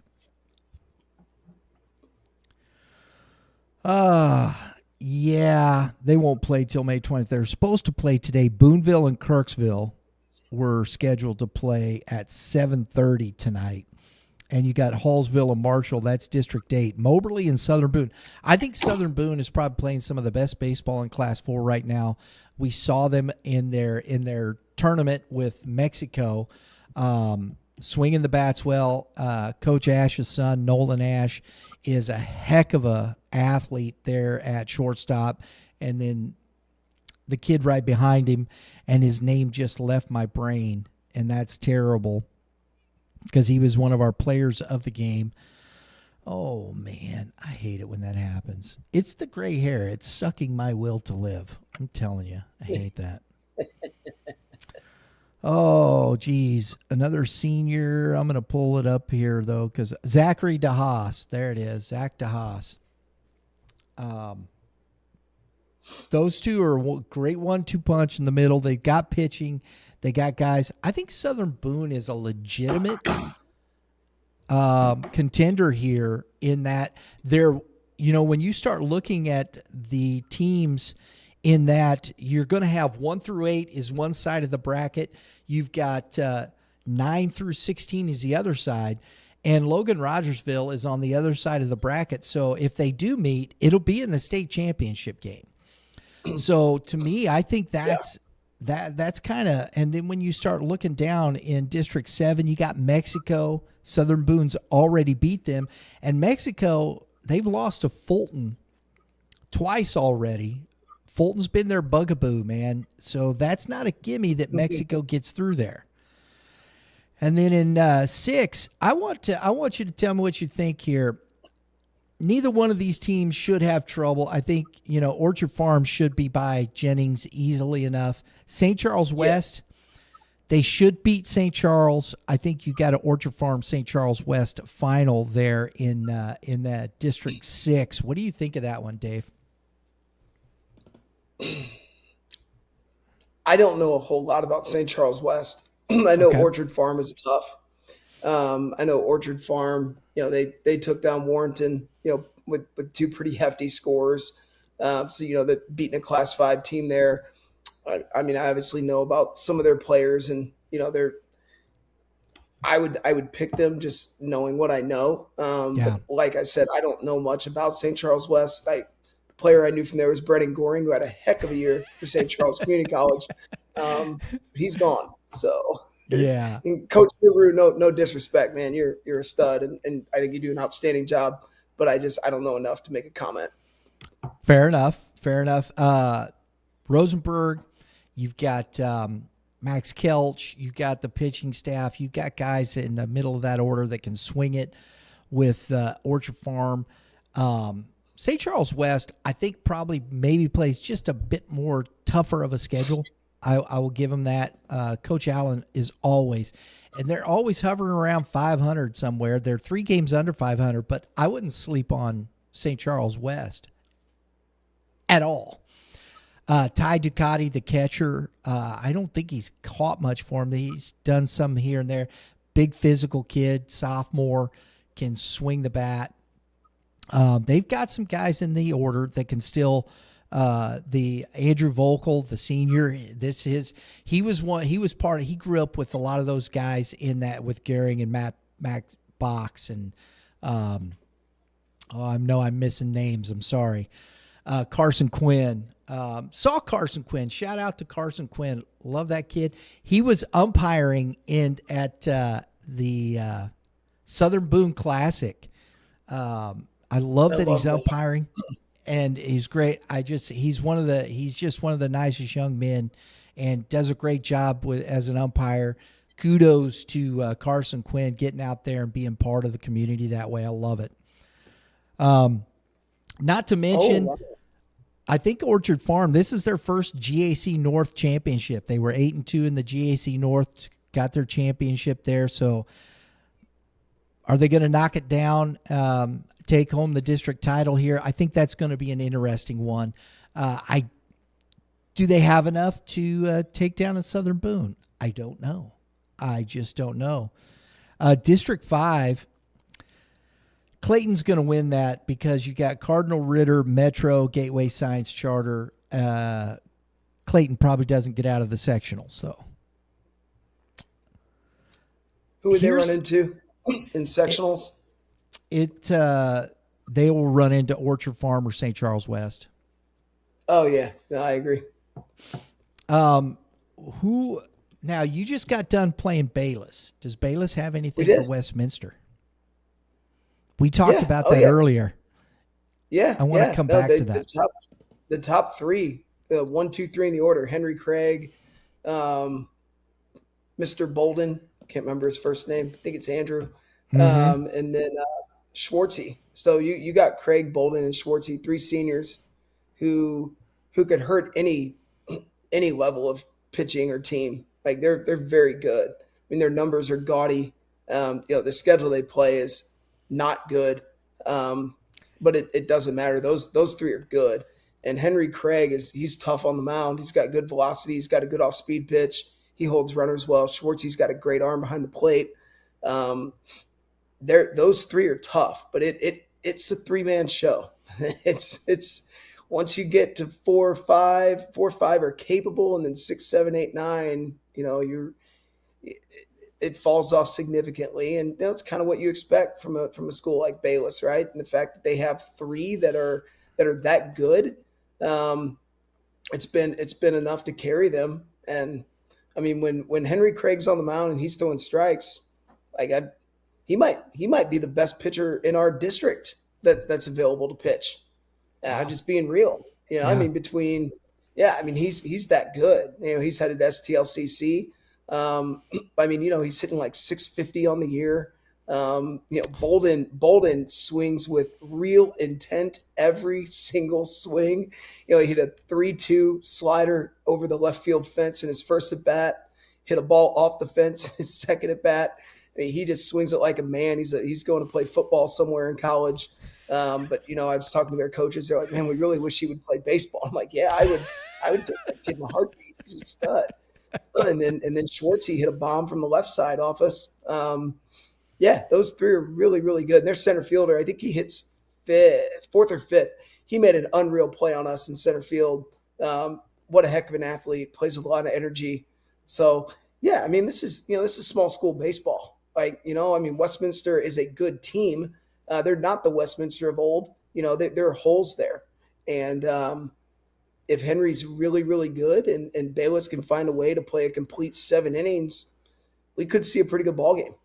Yeah, they won't play till May 20th. They're supposed to play today. Boonville and Kirksville were scheduled to play at 7:30 tonight. And you got Hallsville and Marshall. That's District 8. Moberly and Southern Boone. I think Southern Boone is probably playing some of the best baseball in Class 4 right now. We saw them in their tournament with Mexico, swinging the bats well. Coach Ash's son, Nolan Ash, is a heck of a athlete there at shortstop. And then the kid right behind him, and his name just left my brain, and that's terrible, because he was one of our players of the game. Oh, man, I hate it when that happens. It's the gray hair. It's sucking my will to live. I'm telling you, I hate that. Oh, geez. Another senior. I'm going to pull it up here, though, because Zachary DeHaas. There it is, Zach DeHaas. Those two are great 1-2 punch in the middle. They've got pitching. They got guys. I think Southern Boone is a legitimate contender here, in that they're, when you start looking at the teams, in that you're going to have 1 through 8 is one side of the bracket. You've got 9 through 16 is the other side. And Logan Rogersville is on the other side of the bracket. So if they do meet, it'll be in the state championship game. So to me, I think that's kind of, and then when you start looking down in District 7, you got Mexico. Southern Boone's already beat them. And Mexico, they've lost to Fulton twice already. Fulton's been their bugaboo, man. So that's not a gimme that Mexico gets through there. And then in 6, I want you to tell me what you think here. Neither one of these teams should have trouble. I think, Orchard Farm should be by Jennings easily enough. St. Charles West, they should beat St. Charles. I think you got an Orchard Farm St. Charles West final there in that District 6. What do you think of that one, Dave? I don't know a whole lot about St. Charles West. I know Orchard Farm is tough. I know Orchard Farm, they took down Warrenton, with 2 pretty hefty scores. So, they're beating a Class 5 team there. I obviously know about some of their players, and, I would pick them just knowing what I know. But like I said, I don't know much about St. Charles West. The player I knew from there was Brennan Goring, who had a heck of a year for St. Charles Community College. He's gone. So yeah, and Coach Guru, no disrespect, man. You're a stud, and I think you do an outstanding job. But I don't know enough to make a comment. Fair enough. Rosenberg, you've got Max Kelch, you've got the pitching staff, you've got guys in the middle of that order that can swing it with Orchard Farm. St. Charles West, I think probably maybe plays just a bit more tougher of a schedule. I will give them that. Coach Allen is always, and they're always hovering around 500 somewhere. They're 3 games under 500, but I wouldn't sleep on St. Charles West at all. Ty Ducati, the catcher, I don't think he's caught much for him. He's done some here and there. Big physical kid, sophomore, can swing the bat. They've got some guys in the order that can still. The Andrew Volkel, the senior, he grew up with a lot of those guys in that with Gehring and Matt Box and I'm missing names. I'm sorry. Carson Quinn. Saw Carson Quinn. Shout out to Carson Quinn. Love that kid. He was umpiring at the Southern Boone Classic. I love that he's umpiring. And he's great. He's just one of the nicest young men, and does a great job as an umpire. Kudos to Carson Quinn getting out there and being part of the community that way. I love it. Not to mention, I think Orchard Farm, this is their first GAC North championship. They were 8-2 in the GAC North, got their championship there. So are they going to knock it down? Take home the district title here? I think that's going to be an interesting one. Do they have enough to take down a Southern Boone? I don't know. I just don't know. District 5, Clayton's going to win that because you got Cardinal Ritter, Metro, Gateway Science Charter. Clayton probably doesn't get out of the sectional, so Who would they run into in sectionals? They will run into Orchard Farm or St. Charles West. Oh yeah, no, I agree. Now you just got done playing Bayless. Does Bayless have anything for Westminster? We talked about that earlier. Yeah, I want to come back to that. The top three, 1, 2, 3 in the order: Henry Craig, Mr. Bolden. Can't remember his first name. I think it's Andrew. And then Schwartzy. So you got Craig, Bolden, and Schwartzy, 3 seniors who could hurt any level of pitching or team. Like they're very good. I mean, their numbers are gaudy. The schedule they play is not good, but it doesn't matter. Those 3 are good. And Henry Craig he's tough on the mound. He's got good velocity. He's got a good off-speed pitch. He holds runners well. Schwartzy's got a great arm behind the plate. Those 3 are tough, but it's a 3-man show. It's once you get to 4 or 5 are capable, and then 6, 7, 8, 9, it falls off significantly. And that's kind of what you expect from a school like Bayless, right? And the fact that they have 3 that are that good, it's been enough to carry them. And I mean, when Henry Craig's on the mound and he's throwing strikes, he might be the best pitcher in our district that's available to pitch. Wow. I'm just being real. I mean, he's that good. He's headed STLCC. I mean, he's hitting like 650 on the year. Bolden swings with real intent every single swing. He hit a 3-2 slider over the left field fence in his first at bat, hit a ball off the fence his second at bat. I mean, he just swings it like a man. He's going to play football somewhere in college. But I was talking to their coaches. They're like, "Man, we really wish he would play baseball." I'm like, "Yeah, I would get that kid in a heartbeat. He's a stud." And then Schwartzy hit a bomb from the left side off us. Those 3 are really, really good. And their center fielder, I think he hits 4th or 5th. He made an unreal play on us in center field. What a heck of an athlete! Plays with a lot of energy. So yeah, I mean, this is small school baseball. Westminster is a good team. They're not the Westminster of old. There are holes there. And if Henry's really, really good and Bayless can find a way to play a complete 7 innings, we could see a pretty good ball game.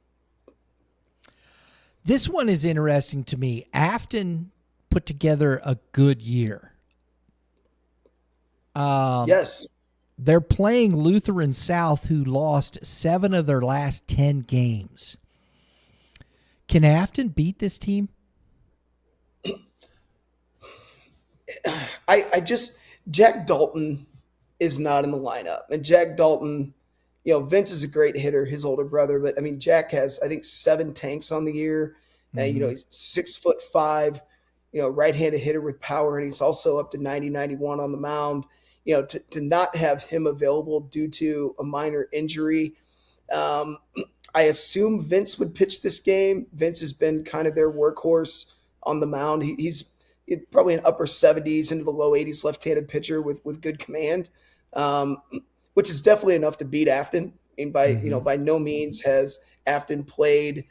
This one is interesting to me. Afton put together a good year. Yes. They're playing Lutheran South, who lost 7 of their last 10 games. Can Afton beat this team? Jack Dalton is not in the lineup. And Jack Dalton, Vince is a great hitter, his older brother, but I mean, Jack has, I think, 7 tanks on the year. He's 6'5", right-handed hitter with power, and he's also up to 90, 91 on the mound. To not have him available due to a minor injury, I assume Vince would pitch this game. Vince has been kind of their workhorse on the mound. He's probably an upper 70s into the low 80s left-handed pitcher with good command, which is definitely enough to beat Afton. I mean, by no means has Afton played,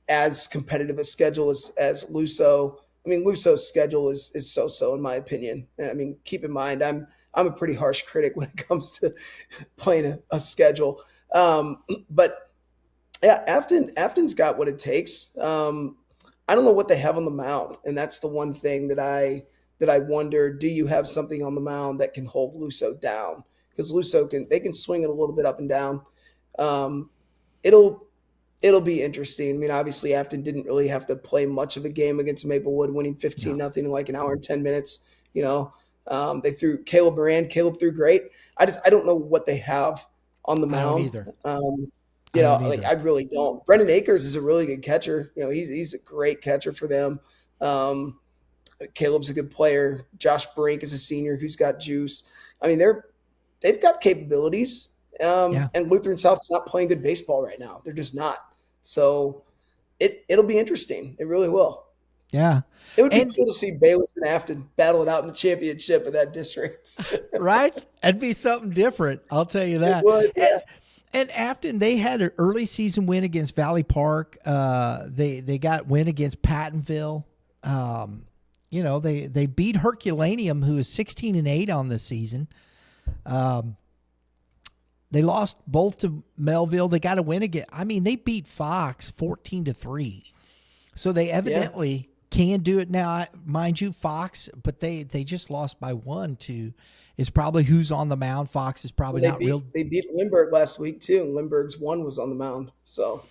as competitive a schedule as Luso. I mean, Luso's schedule is so-so in my opinion. I mean, keep in mind, I'm a pretty harsh critic when it comes to playing a schedule. But yeah, Afton's got what it takes. I don't know what they have on the mound, and that's the one thing that I wonder. Do you have something on the mound that can hold Luso down? Because Luso can swing it a little bit up and down. It'll be interesting. I mean, obviously Afton didn't really have to play much of a game against Maplewood, winning 15-0 in like an hour and 10 minutes. They threw Caleb Moran. Caleb threw great. I don't know what they have on the mound. I don't either. I really don't. Brendan Akers is a really good catcher. He's a great catcher for them. Caleb's a good player. Josh Brink is a senior who's got juice. I mean, they've got capabilities. And Lutheran South's not playing good baseball right now. They're just not. So it'll be interesting. It really will. Yeah. It would be cool to see Bayless and Afton battle it out in the championship of that district. Right? It'd be something different. I'll tell you that. It would, yeah. And Afton, they had an early season win against Valley Park. They got win against Pattonville. They beat Herculaneum, who is 16-8 on the season. They lost both to Melville. They got a win again. I mean, they beat Fox 14-3. So they evidently can do it now. Mind you, Fox, but they just lost by 1 to. Is probably who's on the mound. Fox is probably not real. They beat Lindbergh last week too, and Lindbergh's 1 was on the mound. So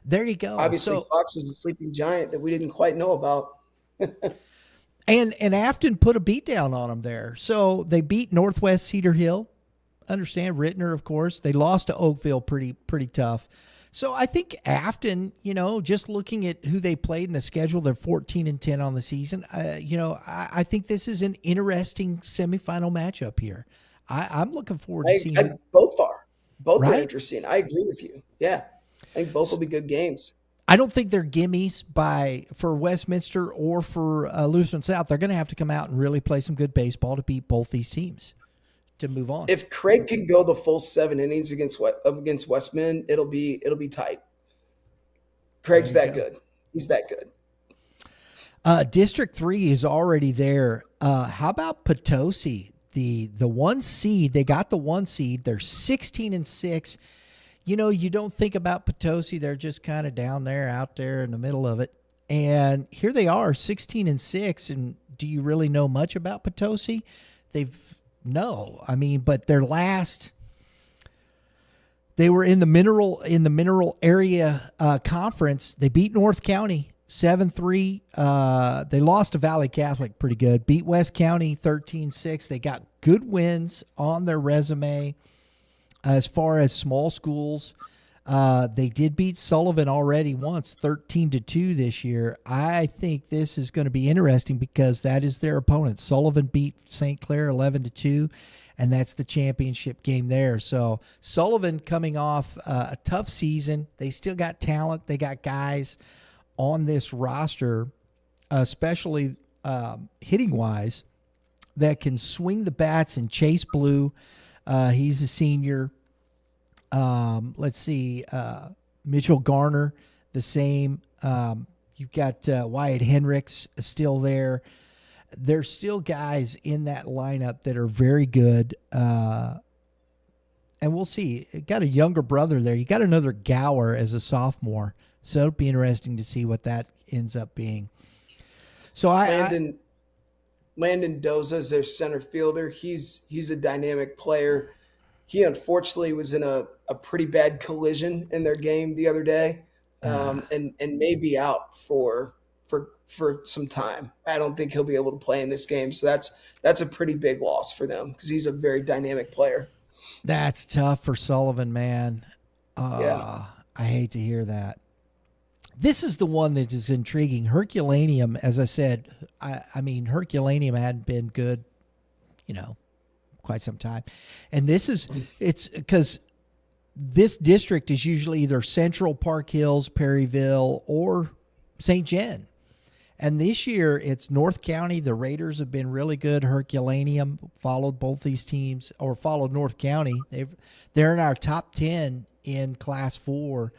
there you go. Obviously, Fox was a sleeping giant that we didn't quite know about. and Afton put a beat down on them there. So they beat Northwest Cedar Hill. Understand Rittner, of course. They lost to Oakville pretty tough. So I think Afton, just looking at who they played in the schedule, they're 14-10 on the season. I think this is an interesting semifinal matchup here. I'm looking forward to seeing it. Both are. Both right? Are interesting. I agree with you. Yeah. I think both will be good games. I don't think they're gimmies for Westminster or for Lutheran South. They're going to have to come out and really play some good baseball to beat both these teams to move on. If Craig can go the full 7 innings against Westman, it'll be tight. Craig's that good. He's that good. District 3 is already there. How about Potosi? The 1 seed. They got the 1 seed. They're 16-6. You don't think about Potosi. They're just kind of down there, out there in the middle of it. And here they are, 16-6. And do you really know much about Potosi? No, but their last, they were in the mineral area conference. They beat North County 7-3. They lost to Valley Catholic pretty good. Beat West County 13-6. They got good wins on their resume as far as small schools. They did beat Sullivan already once, 13-2 this year. I think this is going to be interesting because that is their opponent. Sullivan beat St. Clair 11-2, and that's the championship game there. So Sullivan coming off a tough season. They still got talent. They got guys on this roster, especially hitting-wise, that can swing the bats and chase blue. He's a senior. Let's see, Mitchell Garner, the same. You've got Wyatt Henricks still there. There's still guys in that lineup that are very good. And we'll see. You got a younger brother there. You got another Gower as a sophomore. So it'll be interesting to see what that ends up being. So Landon Doza is their center fielder. He's a dynamic player. He unfortunately was in a pretty bad collision in their game the other day, and may be out for some time. I don't think he'll be able to play in this game. So that's a pretty big loss for them because he's a very dynamic player. That's tough for Sullivan, man. Yeah. I hate to hear that. This is the one that is intriguing. Herculaneum, as I said, Herculaneum hadn't been good, quite some time. And it's because this district is usually either Central, Park Hills, Perryville, or St. Jen. And this year it's North County. The Raiders have been really good. Herculaneum followed both these teams, or followed North County. They're in our top 10 in Class 4.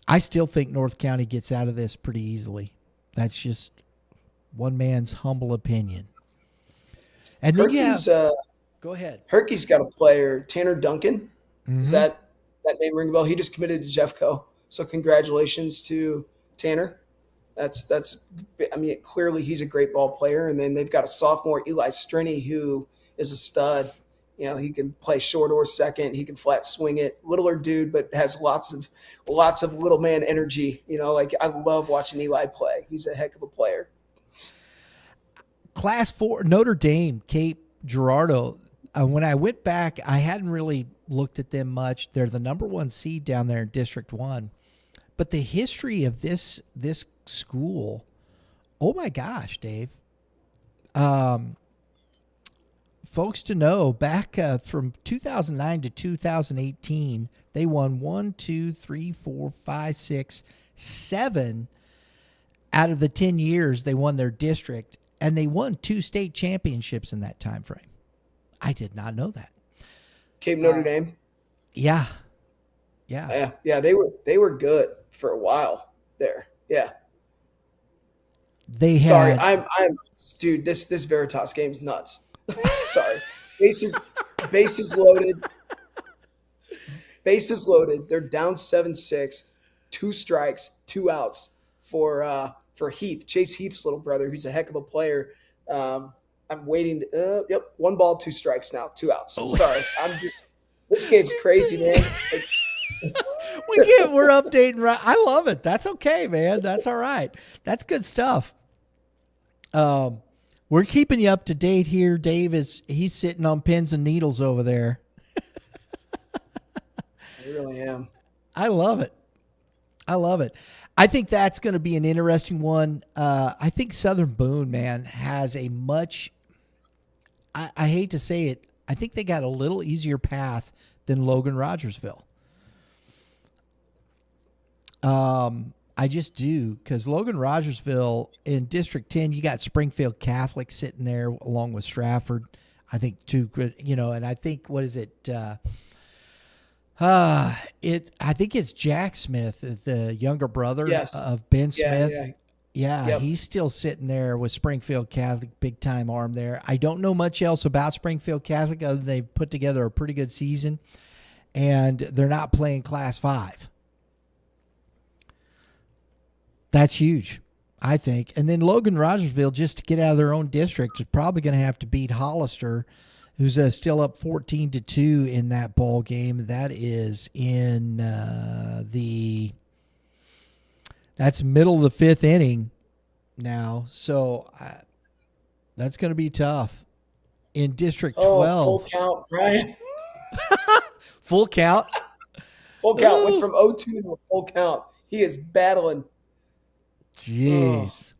I still think North County gets out of this pretty easily. That's just one man's humble opinion. And then go ahead. Herky's got a player, Tanner Duncan. Mm-hmm. Does that name ring a bell? He just committed to Jeffco. So congratulations to Tanner. Clearly he's a great ball player. And then they've got a sophomore, Eli Strinny, who is a stud. He can play short or second. He can flat swing it. Littler dude, but has lots of little man energy. I love watching Eli play. He's a heck of a player. Class 4, Notre Dame, Cape Girardeau. When I went back, I hadn't really looked at them much. They're the number 1 seed down there in District 1. But the history of this school, oh my gosh, Dave. Folks to know, back from 2009 to 2018, they won 1, 2, 3, 4, 5, 6, 7 out of the 10 years they won their district. And they won 2 state championships in that time frame. I did not know that. Cape Notre Dame. Yeah. Yeah. They were good for a while there. Yeah. They Sorry, had. I'm dude. This Veritas game's nuts. Sorry, bases loaded. Bases loaded. They're down 7-6, 2 strikes, 2 outs for Heath, Chase Heath's little brother, who's a heck of a player. I'm waiting. Yep, 1 ball, 2 strikes now, 2 outs. Oh. Sorry, this game's crazy, man. We're updating. Right. I love it. That's okay, man. That's all right. That's good stuff. We're keeping you up to date here. Dave he's sitting on pins and needles over there. I really am. I love it. I think that's going to be an interesting one. I think Southern Boone, man, has a much, I hate to say it, I think they got a little easier path than Logan Rogersville. I just do, because Logan Rogersville in District 10, you got Springfield Catholic sitting there along with Stratford. I think two good, and I think, what is it? I think it's Jack Smith, the younger brother of Ben Smith. Yeah, yep. He's still sitting there with Springfield Catholic, big time arm there. I don't know much else about Springfield Catholic other than they've put together a pretty good season, and they're not playing Class 5. That's huge, I think. And then Logan Rogersville, just to get out of their own district, is probably going to have to beat Hollister, who's still up 14-2 in that ball game. That is in that's middle of the 5th inning now. So that's going to be tough. In District 12. Full count, Brian. Full count? Full count. Went from 0-2 to a full count. He is battling. Jeez.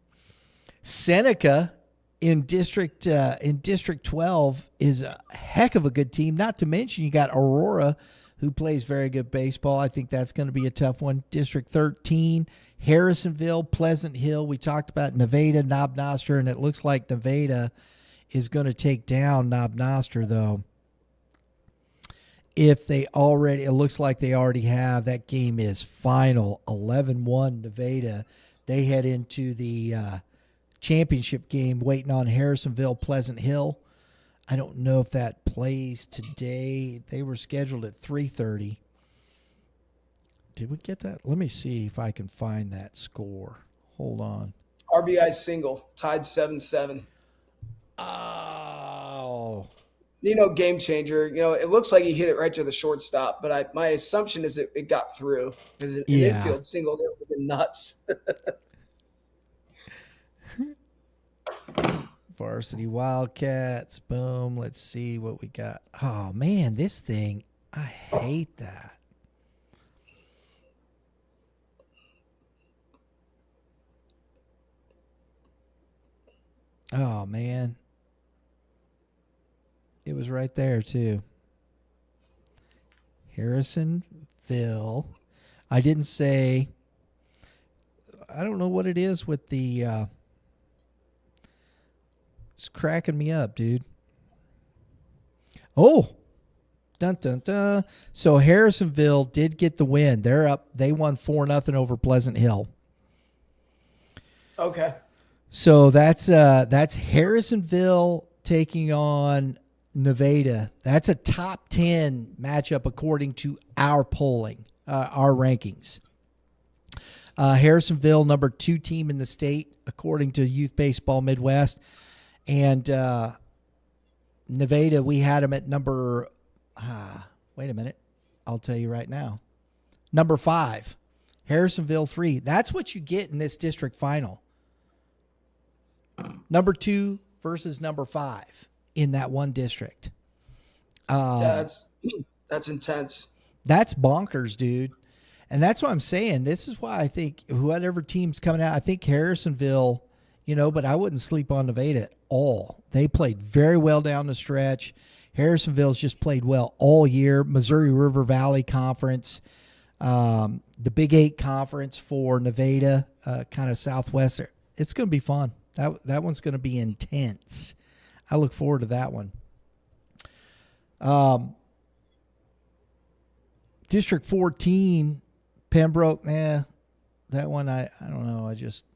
Seneca in District 12 is a heck of a good team. Not to mention you got Aurora, who plays very good baseball. I think that's going to be a tough one. District 13, Harrisonville, Pleasant Hill. We talked about Nevada, Knob Noster, and it looks like Nevada is going to take down Knob Noster, though. It looks like they already have. That game is final, 11-1 Nevada. They head into the championship game waiting on Harrisonville, Pleasant Hill. I don't know if that plays today. They were scheduled at 3:30. Did we get that? Let me see if I can find that score. Hold on. RBI single, tied 7-7. Oh. Game changer. It looks like he hit it right to the shortstop, but my assumption is it got through because an infield single, that would have been nuts. Varsity Wildcats. Boom. Let's see what we got. Oh, man, this thing, I hate that. Oh, man. It was right there, too. Harrisonville. I didn't say. I don't know what it is with the. It's cracking me up, dude. Oh. Dun, dun, dun. So Harrisonville did get the win. They're up. They won 4-0 over Pleasant Hill. Okay. So that's Harrisonville taking on Nevada. That's a top 10 matchup according to our polling, our rankings. Harrisonville, number 2 team in the state, according to Youth Baseball Midwest. And Nevada, we had them at number, wait a minute, I'll tell you right now. Number 5, Harrisonville 3. That's what you get in this district final. Number 2 versus number 5 in that one district. That's intense. That's bonkers, dude. And that's what I'm saying. This is why I think whatever team's coming out, I think Harrisonville, but I wouldn't sleep on Nevada at all. They played very well down the stretch. Harrisonville's just played well all year. Missouri River Valley Conference, the Big 8 Conference for Nevada, kind of Southwest. It's going to be fun. That one's going to be intense. I look forward to that one. District 14, Pembroke. That one I don't know. I just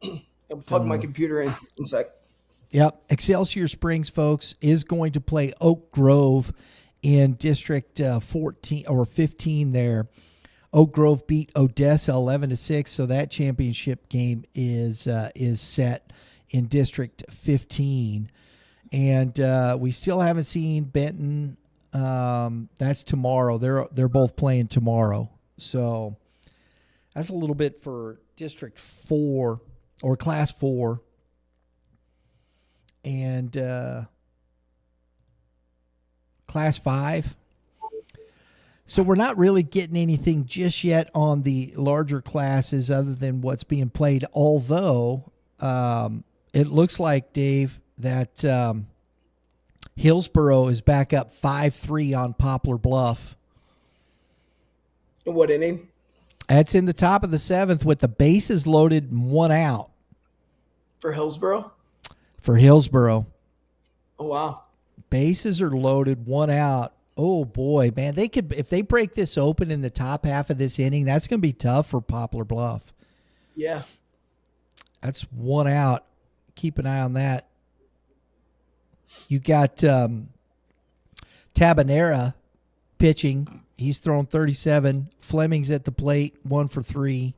I'll plug my computer in a sec. Yep. Excelsior Springs, folks, is going to play Oak Grove in District 14 or 15 there. Oak Grove beat Odessa 11-6, so that championship game is set in District 15. And we still haven't seen Benton. That's tomorrow. They're both playing tomorrow. So that's a little bit for District 4 or Class 4. And Class 5. So we're not really getting anything just yet on the larger classes other than what's being played, although it looks like, Dave, that Hillsboro is back up 5-3 on Poplar Bluff. What inning? That's in the top of the 7th with the bases loaded and 1 out. For Hillsboro? For Hillsboro. Oh, wow. Bases are loaded, 1 out. Oh, boy, man. They could, if they break this open in the top half of this inning, that's going to be tough for Poplar Bluff. Yeah. That's 1 out. Keep an eye on that. You got Tabanera pitching. He's thrown 37. Fleming's at the plate, 1 for 3.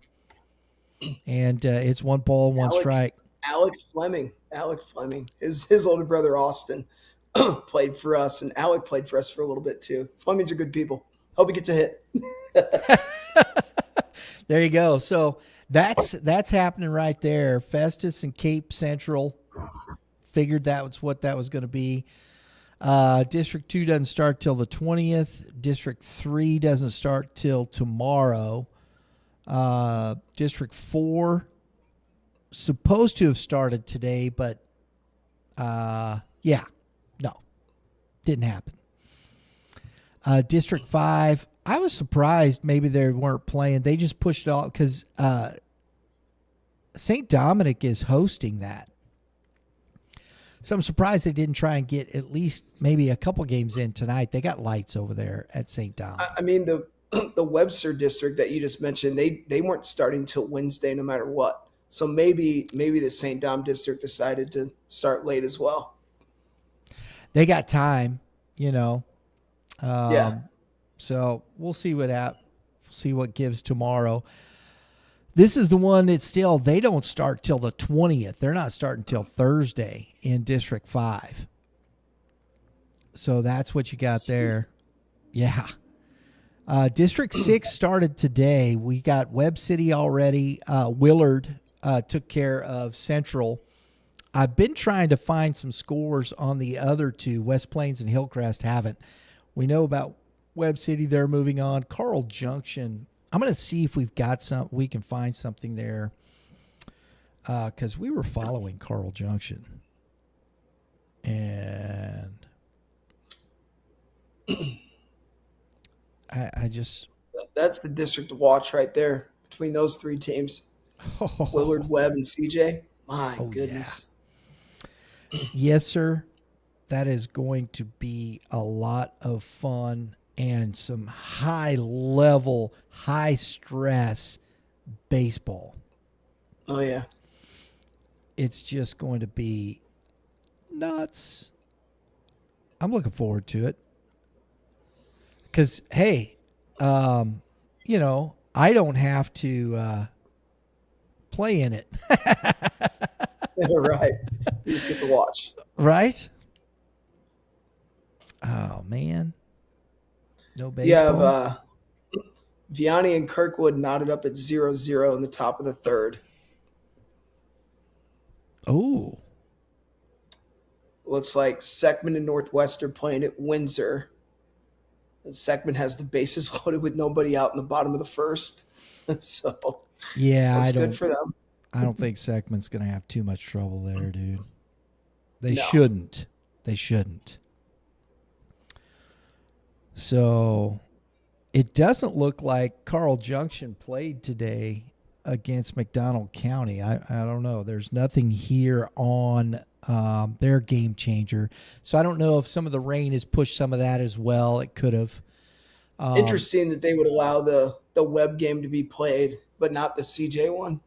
And it's 1 ball and 1 strike. Alec Fleming. His older brother, Austin, played for us, and Alec played for us for a little bit too. Flemings are good people. Hope he gets a hit. There you go. So that's happening right there. Festus and Cape Central figured that was what that was going to be. District 2 doesn't start till the 20th. District 3 doesn't start till tomorrow. District 4 supposed to have started today, but didn't happen. District 5, I was surprised maybe they weren't playing. They just pushed it off because St. Dominic is hosting that. So I'm surprised they didn't try and get at least maybe a couple games in tonight. They got lights over there at St. Dominic. I mean, the Webster district that you just mentioned, they weren't starting till Wednesday no matter what. So maybe the St. Dom district decided to start late as well. They got time, yeah. So we'll see what gives tomorrow. This is the one that still, they don't start till the 20th. They're not starting till Thursday in District 5. So that's what you got there. Yeah. District 6 started today. We got Webb City already. Willard took care of Central. I've been trying to find some scores on the other two. West Plains and Hillcrest haven't. We know about Webb City. They're moving on. Carl Junction. I'm going to see if we can find something there because we were following Carl Junction. And I just... That's the district to watch right there between those 3 teams. Willard, Webb, and CJ. My goodness. Yeah. Yes, sir. That is going to be a lot of fun and some high-level, high-stress baseball. Oh, yeah. It's just going to be nuts. I'm looking forward to it. Because, hey, I don't have to play in it. Right. You just get to watch. Right? Oh, man. No baseball. You have Vianney and Kirkwood knotted up at 0-0 in the top of the 3rd. Oh. Looks like Seckman and Northwest are playing at Windsor. And Seckman has the bases loaded with nobody out in the bottom of the 1st. So yeah, that's good for them. I don't think Seckman's going to have too much trouble there, dude. They shouldn't. They shouldn't. So it doesn't look like Carl Junction played today against McDonald County. I don't know. There's nothing here on their game changer. So I don't know if some of the rain has pushed some of that as well. It could have. Interesting that they would allow the web game to be played, but not the CJ one.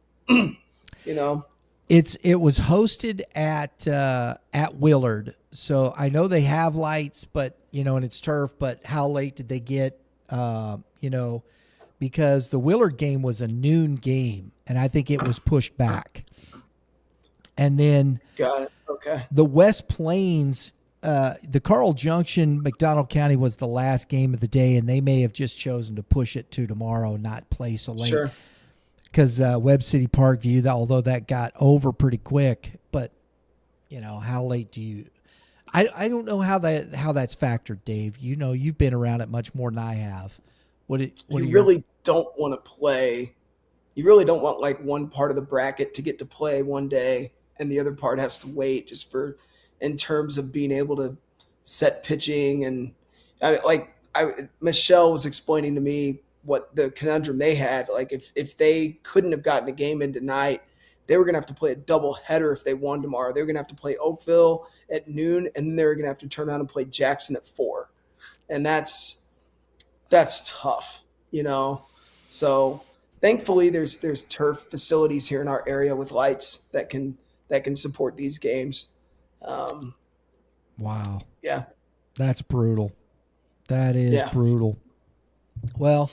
It was hosted at Willard, so I know they have lights, but and it's turf. But how late did they get? Because the Willard game was a noon game, and I think it was pushed back. And then got it. Okay. The West Plains, the Carl Junction, McDonald County was the last game of the day, and they may have just chosen to push it to tomorrow, not play so late. Sure. Because Webb City Parkview, although that got over pretty quick, but how late do you? I don't know how that's factored, Dave. You've been around it much more than I have. You really don't want to play. You really don't want like one part of the bracket to get to play one day, and the other part has to wait just in terms of being able to set pitching. And Michelle was explaining to me what the conundrum they had. Like if they couldn't have gotten a game in tonight, they were going to have to play a double header if they won tomorrow. They were going to have to play Oakville at noon, and then they were going to have to turn around and play Jackson at 4. And that's tough, So thankfully there's turf facilities here in our area with lights that can support these games. Wow. Yeah. That's brutal. That is brutal. Well,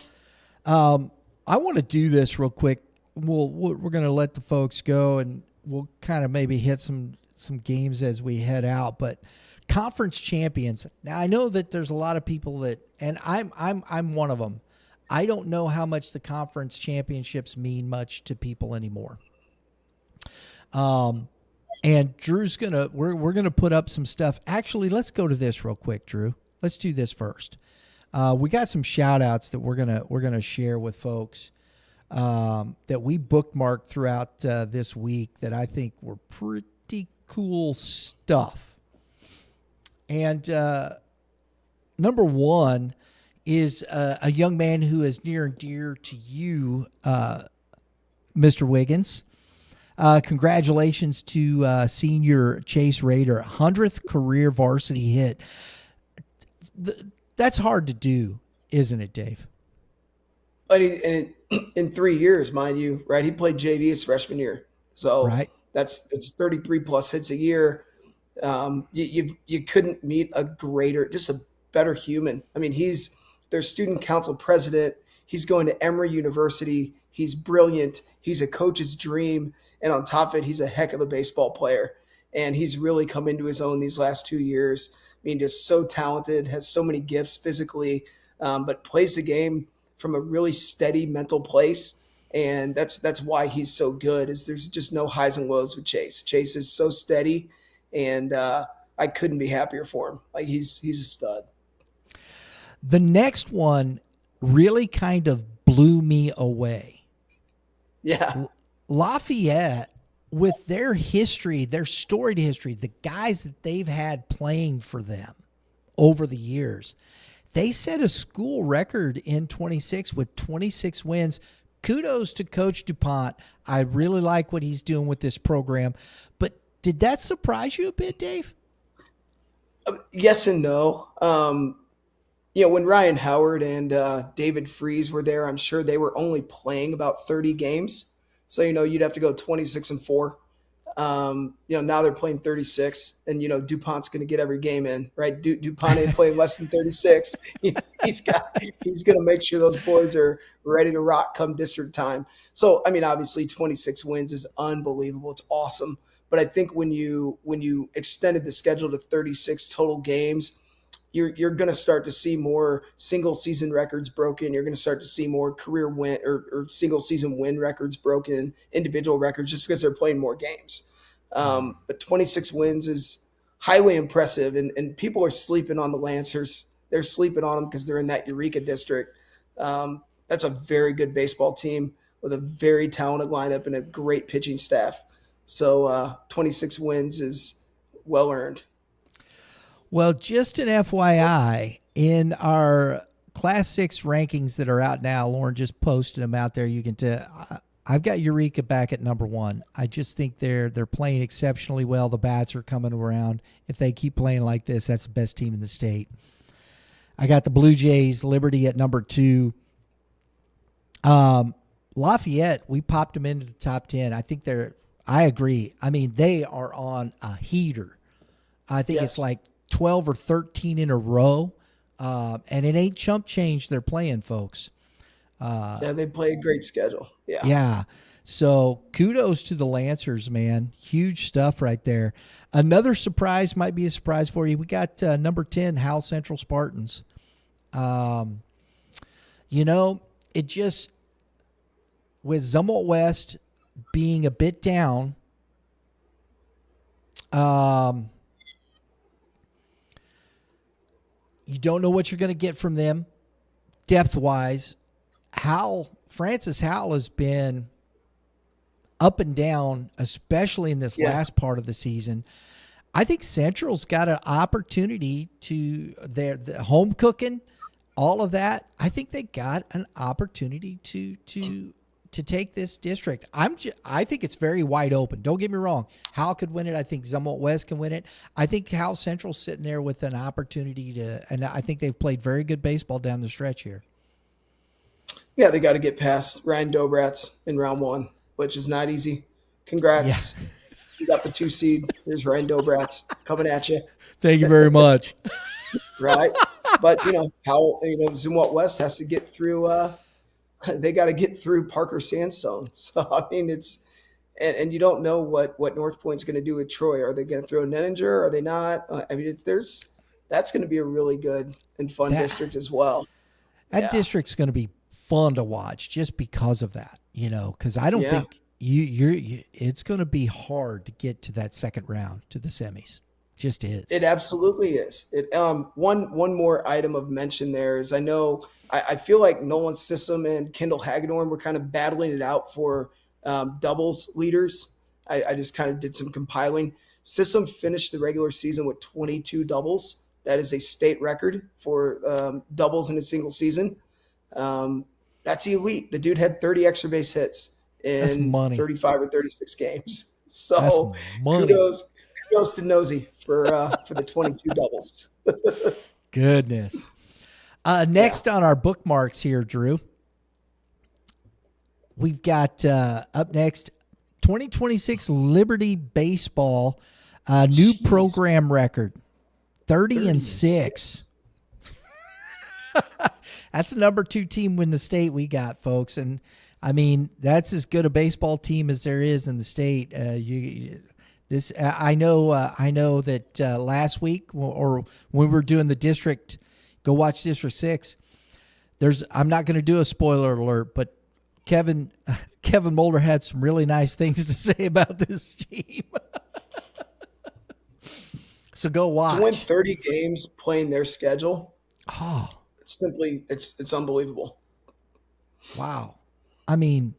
I want to do this real quick. We're going to let the folks go, and we'll kind of maybe hit some games as we head out. But conference champions. Now I know that there's a lot of people that, and I'm one of them. I don't know how much the conference championships mean much to people anymore. And Drew's we're gonna put up some stuff. Actually, let's go to this real quick, Drew. Let's do this first. We got some shout outs that we're gonna share with folks that we bookmarked throughout this week that I think were pretty cool stuff. And number one is a young man who is near and dear to you, Mr. Wiggins. Congratulations to senior Chase Rader, 100th career varsity hit. That's hard to do, isn't it, Dave? And in 3 years, mind you, right? He played JV his freshman year, so right. That's 33 plus hits a year. You couldn't meet a greater, just a better human. I mean, he's their student council president. He's going to Emory University. He's brilliant. He's a coach's dream. And on top of it, he's a heck of a baseball player. And he's really come into his own these last 2 years. I mean, just so talented, has so many gifts physically, but plays the game from a really steady mental place. And that's why he's so good, is there's just no highs and lows with Chase. Chase is so steady, and I couldn't be happier for him. Like he's a stud. The next one really kind of blew me away. Yeah. Lafayette, with their history, their storied history, the guys that they've had playing for them over the years, they set a school record in 26 with 26 wins. Kudos to Coach DuPont. I really like what he's doing with this program. But did that surprise you a bit, Dave? Yes and no. When Ryan Howard and David Freese were there, I'm sure they were only playing about 30 games. So, you'd have to go 26-4. Now they're playing 36, and, DuPont's going to get every game in, right? DuPont ain't playing less than 36. He's going to make sure those boys are ready to rock come district time. So, I mean, obviously 26 wins is unbelievable. It's awesome. But I think when you extended the schedule to 36 total games, you're going to start to see more single season records broken. You're going to start to see more career win or single season win records broken, individual records, just because they're playing more games. But 26 wins is highly impressive, and people are sleeping on the Lancers. They're sleeping on them because they're in that Eureka district. That's a very good baseball team with a very talented lineup and a great pitching staff. So 26 wins is well earned. Well, just an FYI, in our Class 6 rankings that are out now, Lauren just posted them out there. You can tell I've got Eureka back at number 1. I just think they're playing exceptionally well. The bats are coming around. If they keep playing like this, that's the best team in the state. I got the Blue Jays, Liberty at number 2. Lafayette, we popped them into the top 10. I agree. I mean, they are on a heater. I think it's like 12 or 13 in a row. And it ain't chump change they're playing, folks. They play a great schedule. Yeah. Yeah. So kudos to the Lancers, man. Huge stuff right there. Another surprise might be a surprise for you. We got number 10, Howell Central Spartans. It just, with Zumwalt West being a bit down, you don't know what you're going to get from them depth-wise. Francis Howell has been up and down, especially in this last part of the season. I think Central's got an opportunity to their home cooking, all of that. I think they got an opportunity to take this district. I think it's very wide open. Don't get me wrong. Howell could win it. I think Zumwalt West can win it. I think Howell Central's sitting there with an opportunity and I think they've played very good baseball down the stretch here. Yeah, they got to get past Ryan Dobrats in round 1, which is not easy. Congrats. Yeah. You got the 2 seed. There's Ryan Dobrats coming at you. Thank you very much. Right. But, Zumwalt West has to get through they got to get through Parker Sandstone. So, I mean, it's and you don't know what North Point's going to do with Troy. Are they going to throw Nenninger? Are they not? I mean, that's going to be a really good and fun district as well. That district's going to be fun to watch just because of that, because I don't think it's going to be hard to get to that second round, to the semis. Just is. It absolutely is. One more item of mention there is I feel like Nolan Sissom and Kendall Hagedorn were kind of battling it out for doubles leaders. I just kind of did some compiling. Sissom finished the regular season with 22 doubles. That is a state record for doubles in a single season. That's elite. The dude had 30 extra base hits in 35 or 36 games. So kudos to Nosy for the 22 doubles. Goodness. Next on our bookmarks here, Drew, we've got up next 2026 Liberty Baseball, new program record, 30-6. That's the number 2 team in the state we got, folks. And I mean, that's as good a baseball team as there is in the state. I know that last week or when we were doing the district, go watch District 6. I'm not going to do a spoiler alert, but Kevin Mulder had some really nice things to say about this team. So go watch. To win 30 games playing their schedule. It's unbelievable. Wow. I mean,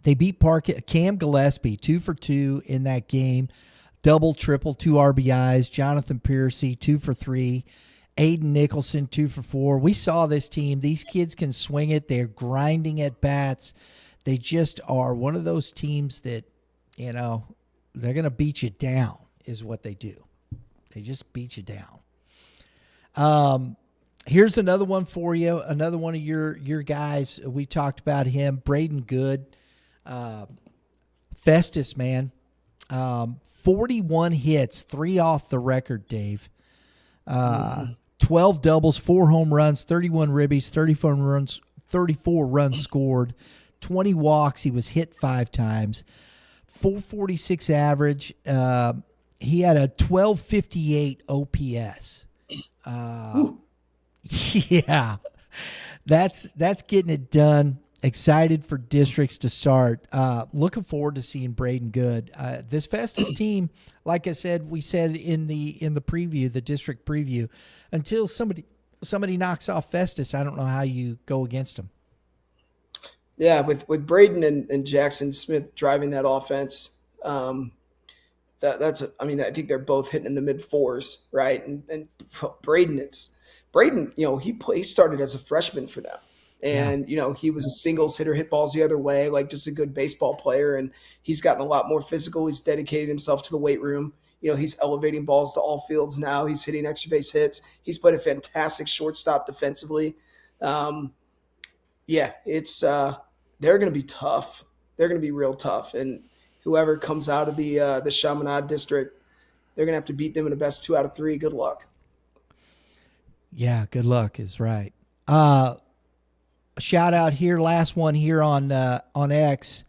they beat Cam Gillespie 2 for 2 in that game. Double, triple, 2 RBIs. Jonathan Piercy 2 for 3. Aiden Nicholson 2 for 4. We saw this team. These kids can swing it. They're grinding at bats. They just are one of those teams that, they're going to beat you down is what they do. They just beat you down. Here's another one for you. Another one of your guys. We talked about him, Braden Good. Festus, man. 41 hits, 3 off the record, Dave. 12 doubles, 4 home runs, 31 ribbies, 34 runs scored, 20 walks. He was hit 5 times. 446 average. He had a 1258 OPS. Yeah, that's getting it done. Excited for districts to start. Looking forward to seeing Braden Good. This Festus team, like I said, we said in the preview, the district preview, until somebody knocks off Festus, I don't know how you go against them. Yeah, with Braden and Jackson Smith driving that offense, I think they're both hitting in the mid 4s, right? And Braden, he started as a freshman for them. And, he was a singles hitter, hit balls the other way, like just a good baseball player. And he's gotten a lot more physical. He's dedicated himself to the weight room. He's elevating balls to all fields now. He's hitting extra base hits. He's played a fantastic shortstop defensively. It's they're going to be tough. They're going to be real tough. And whoever comes out of the Chaminade district, they're going to have to beat them in the best 2 out of 3. Good luck. Yeah, good luck is right. Shout out here, last one here on X.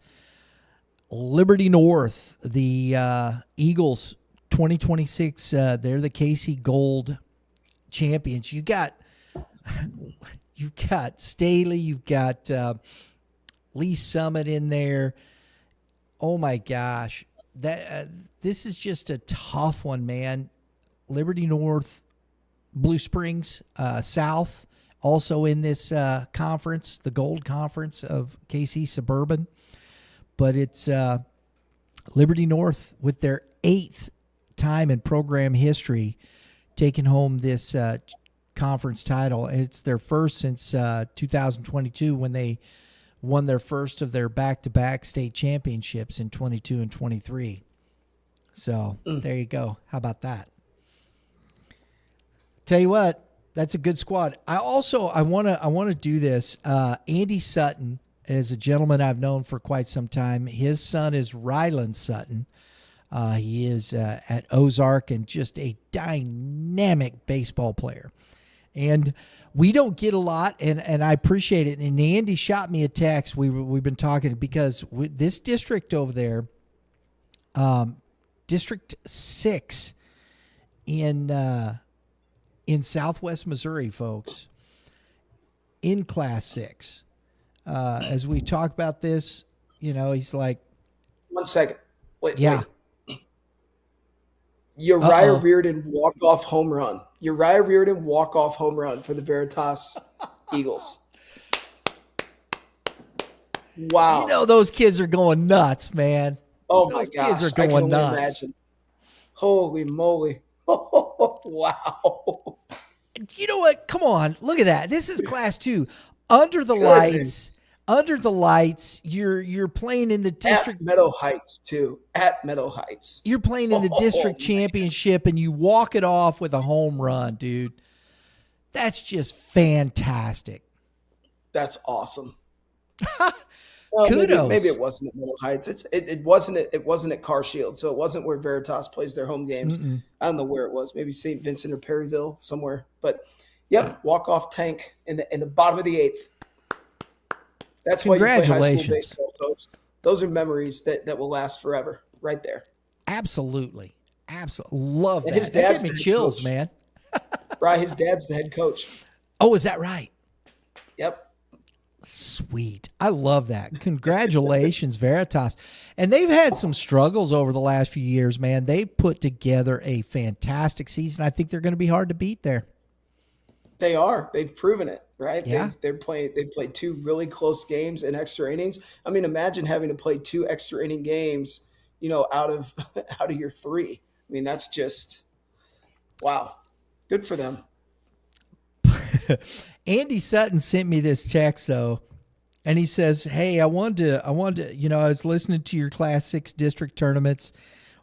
Liberty North, the Eagles 2026, they're the KC Gold champions. You've got Staley, you've got Lee Summit in there. Oh my gosh, this is just a tough one, man. Liberty North, Blue Springs South, also in this conference, the Gold Conference of KC Suburban. But it's Liberty North with their 8th time in program history taking home this conference title. And it's their first since 2022 when they won their first of their back-to-back state championships in 22 and 23. So there you go. How about that? Tell you what, that's a good squad. I want to do this. Andy Sutton is a gentleman I've known for quite some time. His son is Ryland Sutton. He is at Ozark and just a dynamic baseball player. And we don't get a lot, and I appreciate it. And Andy shot me a text. We've been talking because this district over there, District 6 in Southwest Missouri, folks, in Class 6. As we talk about this, he's like, 1 second. Wait. Uriah Reardon walk-off home run. Uriah Reardon walk-off home run for the Veritas Eagles. Wow. Those kids are going nuts, man. Oh, my gosh. Those kids are going nuts. Imagine. Holy moly. Wow. You know what? Come on. Look at that. This is Class 2. Under the lights, you're playing in the district. At Meadow Heights, too. At Meadow Heights. You're playing in the district championship, and you walk it off with a home run, dude. That's just fantastic. That's awesome. Kudos. Maybe it wasn't at Meadow Heights. It wasn't at Car Shield, so it wasn't where Veritas plays their home games. Mm-mm. I don't know where it was. Maybe St. Vincent or Perryville somewhere. But yep, walk-off tank in the bottom of the 8th. That's why you play high school baseball, folks. Those are memories that will last forever, right there. Absolutely. Love that. His dad's that gave me chills, coach. Man. Right, his dad's the head coach. Oh, is that right? Yep. Sweet. I love that. Congratulations, Veritas. And they've had some struggles over the last few years, man. They put together a fantastic season. I think they're going to be hard to beat there. They are. They've proven it, right? Yeah. They played 2 really close games in extra innings. I mean, imagine having to play 2 extra inning games, out of your 3. I mean, that's just wow. Good for them. Andy Sutton sent me this text though, and he says, "Hey, I wanted to, I was listening to your Class 6 district tournaments.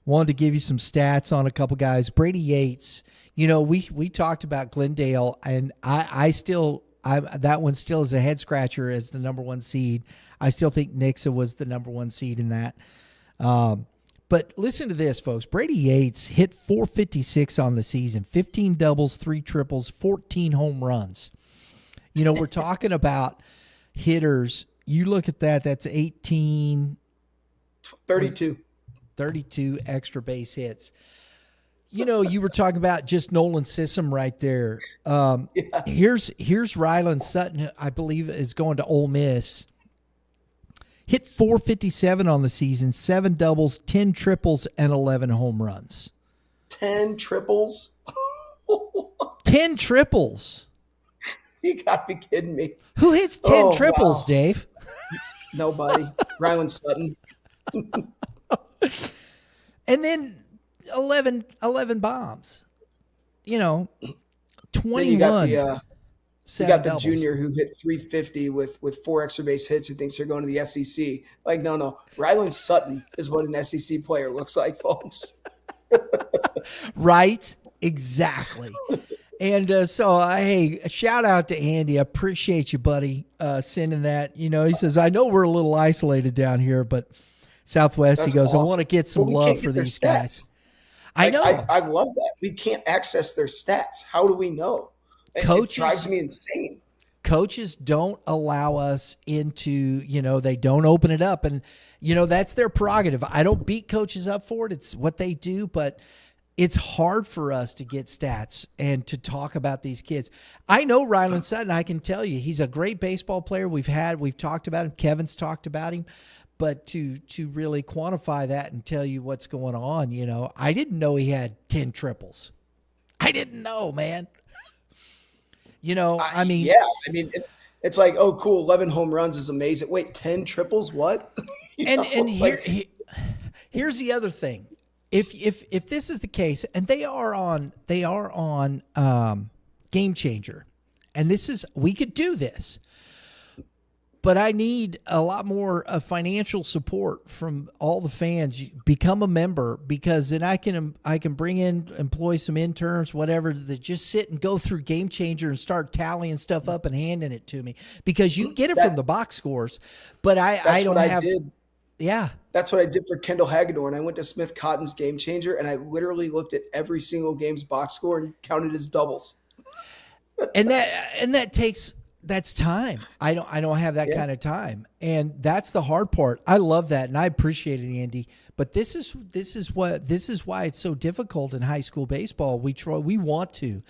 Wanted to give you some stats on a couple guys. Brady Yates, we talked about Glendale, and I that one still is a head scratcher as the number 1 seed. I still think Nixa was the number 1 seed in that. But listen to this, folks. Brady Yates hit .456 on the season, 15 doubles, 3 triples, 14 home runs. We're talking about hitters. You look at that, that's 18. 32 extra base hits. You were talking about just Nolan Sissom right there. Yeah. Here's Ryland Sutton, I believe, is going to Ole Miss. Hit .457 on the season, 7 doubles, 10 triples, and 11 home runs. 10 triples? 10 triples. You got to be kidding me. Who hits 10 triples, wow. Dave? Nobody. Ryland Sutton. And then 11 bombs. 21. Then you got the doubles. Junior who hit .350 with 4 extra base hits who thinks they're going to the SEC. Like, no. Ryland Sutton is what an SEC player looks like, folks. Right? Exactly. And so, hey, shout out to Andy. I appreciate you, buddy, sending that. You know, he says, I know we're a little isolated down here, but Southwest, That's he goes, awesome. I want to get some love for these guys. I know. I love that. We can't access their stats. How do we know? It drives me insane. Coaches don't allow us into, you know, they don't open it up. And, you know, that's their prerogative. I don't beat coaches up for it. It's what they do, but it's hard for us to get stats and to talk about these kids. I know Ryland Sutton. I can tell you he's a great baseball player. We've talked about him. Kevin's talked about him. But to really quantify that and tell you what's going on, you know, I didn't know he had 10 triples. I didn't know, man. You know, I mean. Yeah, I mean, it's like, oh, cool, 11 home runs is amazing. Wait, 10 triples? What? Here's the other thing. If this is the case, and they are on Game Changer, and we could do this, but I need a lot more financial support from all the fans. Become a member, because then I can employ some interns, whatever, that just sit and go through Game Changer and start tallying stuff up and handing it to me, because you get it from the box scores, but I don't have. Yeah. That's what I did for Kendall Hagedorn. I went to Smith Cotton's Game Changer, and I literally looked at every single game's box score and counted his doubles. That's time. I don't have that kind of time. And that's the hard part. I love that. And I appreciate it, Andy. But this is why it's so difficult in high school baseball. We want to.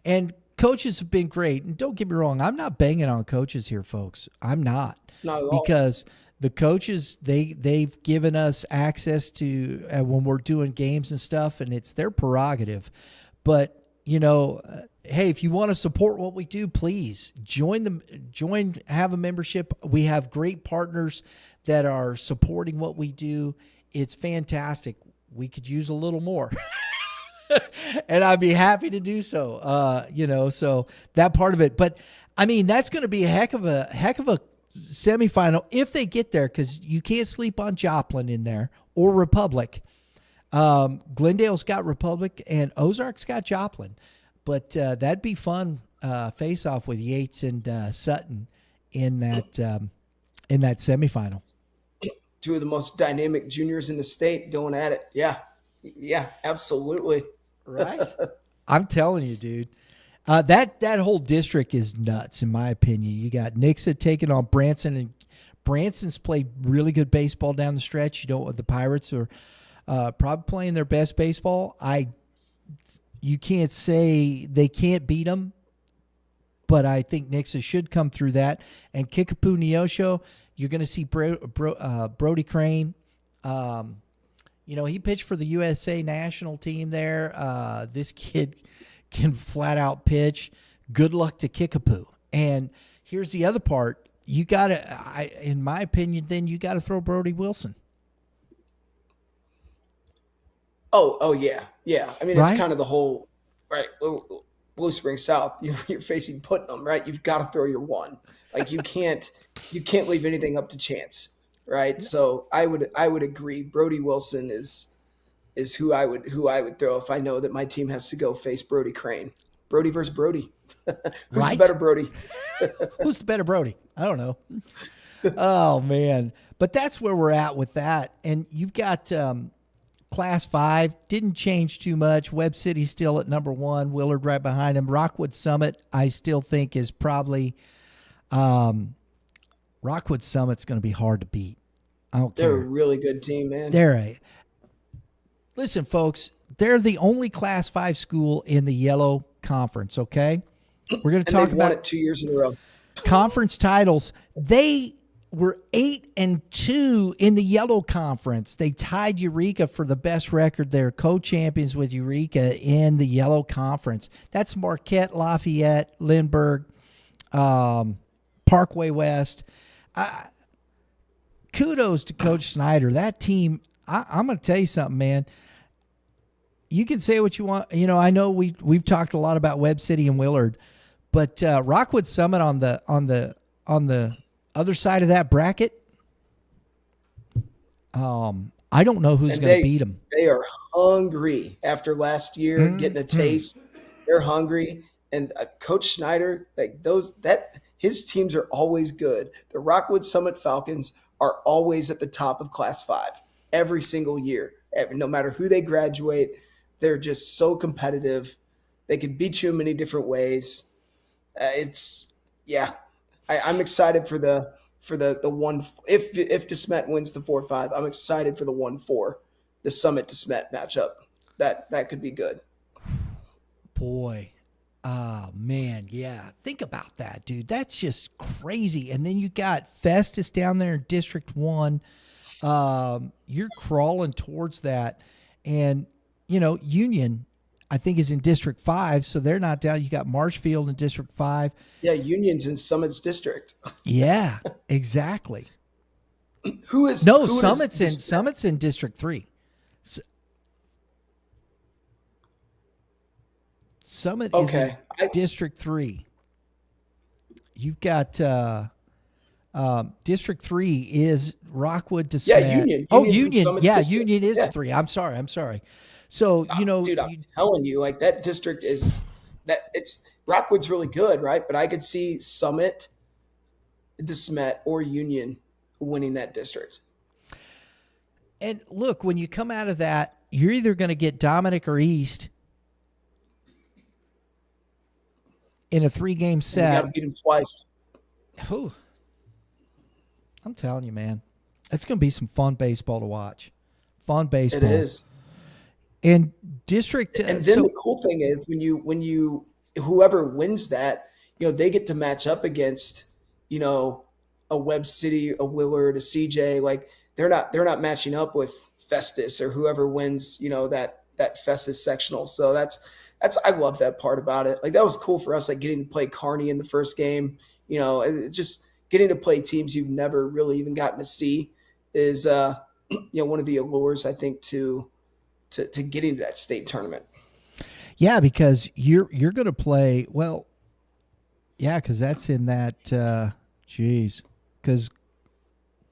And coaches have been great. And don't get me wrong, I'm not banging on coaches here, folks. I'm not. Not at all. Because the coaches, they've given us access to when we're doing games and stuff, and it's their prerogative. But, you know, hey, if you want to support what we do, please have a membership. We have great partners that are supporting what we do. It's fantastic. We could use a little more. And I'd be happy to do so. You know, so that part of it. But I mean, that's going to be a heck of a semifinal if they get there, because you can't sleep on Joplin in there or Republic. Glendale's got Republic and Ozark's got Joplin, but that'd be fun face off with Yates and Sutton in that semifinal. Two of the most dynamic juniors in the state going at it. Yeah, absolutely. Right. I'm telling you, dude. That whole district is nuts, in my opinion. You got Nixa taking on Branson, and Branson's played really good baseball down the stretch. You know, the Pirates are probably playing their best baseball. You can't say they can't beat them, but I think Nixa should come through that. And Kickapoo Neosho, you're going to see Brody Crane. You know, he pitched for the USA national team there. This kid can flat out pitch. Good luck to Kickapoo. And here's the other part. You got to, in my opinion, then you got to throw Brody Wilson. Oh yeah. I mean, right? It's kind of the whole, right, Blue Spring South, you're facing Putnam, right? You've got to throw your one. Like, you can't leave anything up to chance, right? Yeah. So I would agree. Brody Wilson is who I would throw if I know that my team has to go face Brody Crane. Brody versus Brody. Who's the better Brody? Who's the better Brody? I don't know. Oh, man. But that's where we're at with that. And you've got Class 5. Didn't change too much. Webb City's still at number 1. Willard right behind him. Rockwood Summit, I still think, is probably Rockwood Summit's going to be hard to beat. They're a really good team, man. Listen, folks, they're the only Class 5 school in the Yellow Conference, okay? We're going to talk about it 2 years in a row. Conference titles. They were 8-2 in the Yellow Conference. They tied Eureka for the best record. They're co-champions with Eureka in the Yellow Conference. That's Marquette, Lafayette, Lindbergh, Parkway West. Kudos to Coach Snyder. That team, I'm going to tell you something, man. You can say what you want. You know, I know we've talked a lot about Webb City and Willard, but Rockwood Summit on the other side of that bracket, I don't know who's going to beat them. They are hungry after last year, getting a taste. They're hungry. And Coach Schneider, his teams are always good. The Rockwood Summit Falcons are always at the top of Class 5 every single year. No matter who they graduate, they're just so competitive. They can beat you in many different ways. I'm excited for the one. If DeSmet wins the 4-5, I'm excited for the 1-4, the Summit DeSmet matchup. That could be good. Boy. Oh, man, yeah. Think about that, dude. That's just crazy. And then you got Festus down there in District 1. You're crawling towards that. And, Union, I think, is in District 5, so they're not down. You got Marshfield in District 5. Yeah, Union's in Summit's district. Yeah, exactly. Summit's in District 3. Summit is in District 3. You've got District 3 is Rockwood to Yeah, Union. Union. Yeah, Union is 3. I'm sorry. So, dude, I'm telling you, like, that district Rockwood's really good, right? But I could see Summit, DeSmet, or Union winning that district. And look, when you come out of that, you're either going to get Dominic or East in a 3-game set. You got to beat him twice. Whew. I'm telling you, man, it's going to be some fun baseball to watch. Fun baseball. It is. And district. And then the cool thing is when you whoever wins that, they get to match up against, a Webb City, a Willard, a CJ. Like they're not matching up with Festus or whoever wins, that Festus sectional. So that's I love that part about it. Like that was cool for us, like getting to play Kearney in the first game. Just getting to play teams you've never really even gotten to see is one of the allures, I think, to getting to that state tournament. Yeah, because you're going to play because that's in that because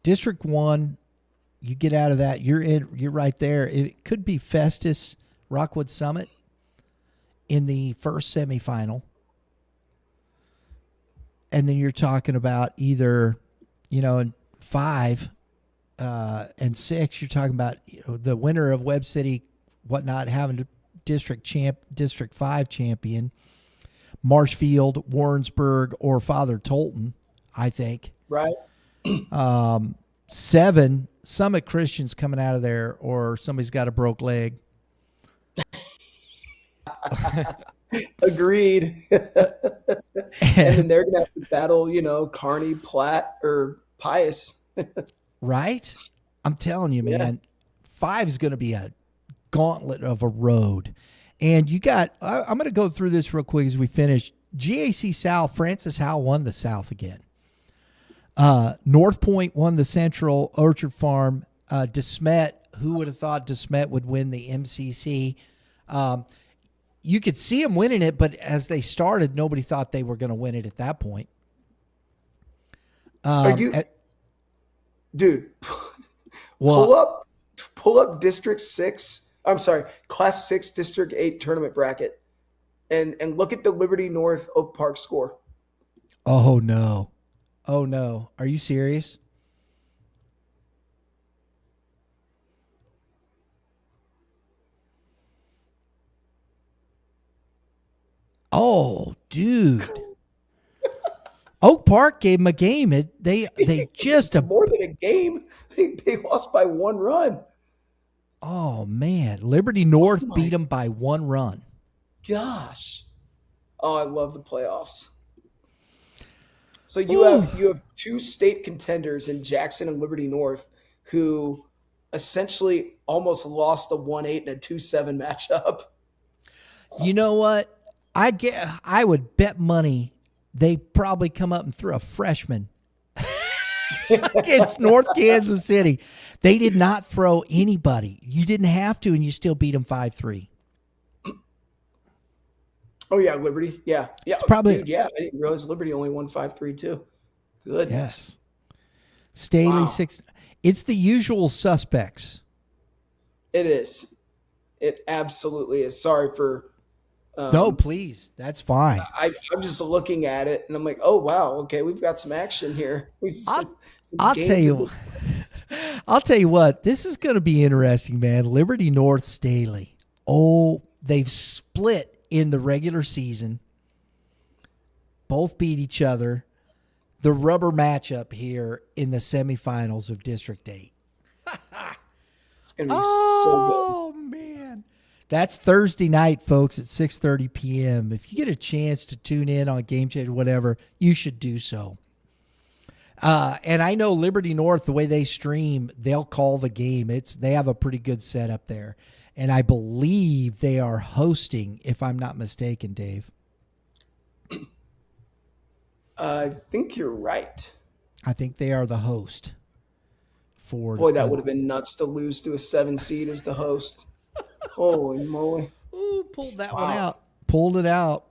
District 1, you get out of that, you're right there. It could be Festus, Rockwood Summit in the first semifinal. And then you're talking about either, in 5 and 6, you're talking about the winner of Webb City, whatnot, having a District 5 champion, Marshfield, Warrensburg, or Father Tolton, I think. Right. 7, Summit Christian's coming out of there, or somebody's got a broke leg. Agreed. And then they're gonna have to battle, Kearney, Platt, or Pius. Right? I'm telling you, man. 5 is going to be a gauntlet of a road. And you got, I'm going to go through this real quick as we finish. GAC South, Francis Howell won the South again. North Point won the Central, Orchard Farm. DeSmet, who would have thought DeSmet would win the MCC? You could see them winning it, but as they started, nobody thought they were going to win it at that point. Dude, pull up District 6. I'm sorry, Class 6 District 8 tournament bracket and look at the Liberty North Oak Park score. Oh, no. Are you serious? Oh, dude. Oak Park gave them a game. They just more than a game. They lost by 1 run. Oh man, Liberty North beat them by 1 run. Gosh. Oh, I love the playoffs. So you have 2 state contenders in Jackson and Liberty North who essentially almost lost a 1-8 and a 2-7 matchup. You know what? I would bet money they probably come up and threw a freshman against North Kansas City. They did not throw anybody. You didn't have to, and you still beat them 5-3. Oh, yeah, Liberty. Yeah. Probably. Dude, I didn't realize Liberty only won 5-3 too. Goodness. Yes. Staley 6. It's the usual suspects It is. It absolutely is. Sorry for. No, please. That's fine. I'm just looking at it and I'm like, oh wow, okay, we've got some action here. I'll tell you. I'll tell you what. This is going to be interesting, man. Liberty North Staley. Oh, they've split in the regular season. Both beat each other. The rubber matchup here in the semifinals of District 8. It's going to be so good. Oh, man. That's Thursday night, folks, at 6:30 p.m. If you get a chance to tune in on Game Changer, whatever, you should do so. And I know Liberty North, the way they stream, they'll call the game. They have a pretty good setup there. And I believe they are hosting, if I'm not mistaken, Dave. I think you're right. I think they are the host. Boy, that would have been nuts to lose to a 7 seed as the host. Holy moly. Ooh, pulled that one out. Pulled it out.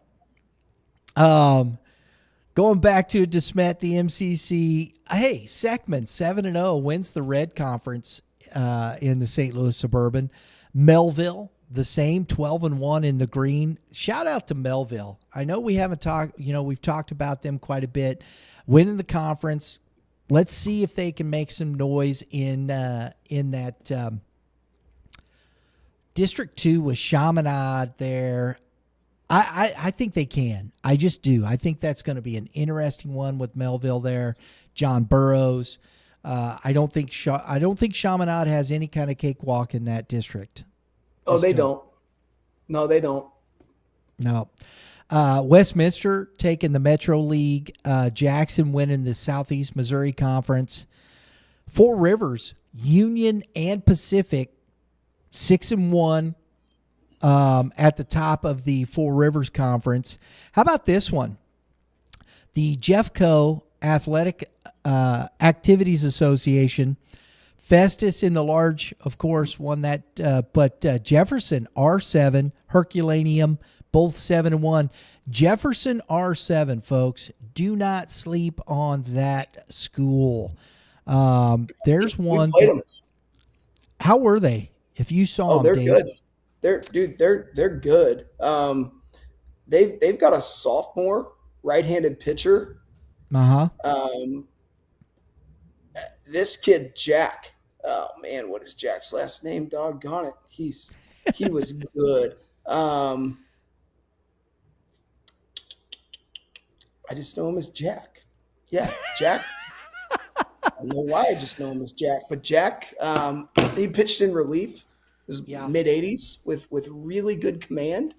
Going back to DeSmet, the MCC. Hey, Seckman, 7-0, wins the Red Conference in the St. Louis Suburban. Melville, the same, 12-1 in the green. Shout out to Melville. I know we haven't talked, we've talked about them quite a bit. Winning the conference. Let's see if they can make some noise in that District 2 with Chaminade there. I think they can. I just do. I think that's going to be an interesting one with Melville there. John Burroughs. I don't think Chaminade has any kind of cakewalk in that district. Oh, they don't. No, they don't. No. Westminster taking the Metro League. Jackson winning the Southeast Missouri Conference. Four Rivers, Union and Pacific, 6-1 at the top of the Four Rivers Conference. How about this one? The Jeffco Athletic Activities Association. Festus in the large, of course, won that. But Jefferson, R7, Herculaneum, both 7-1. Jefferson, R7, folks. Do not sleep on that school. There's one. How were they? If you saw them, they're Dave. Good. They're good. They've got a sophomore right-handed pitcher. This kid Jack. Oh man, what is Jack's last name? Doggone it. He was good. I just know him as Jack. Yeah, Jack. I don't know why I just know him as Jack, but Jack, he pitched in relief. It was mid-80s with really good command.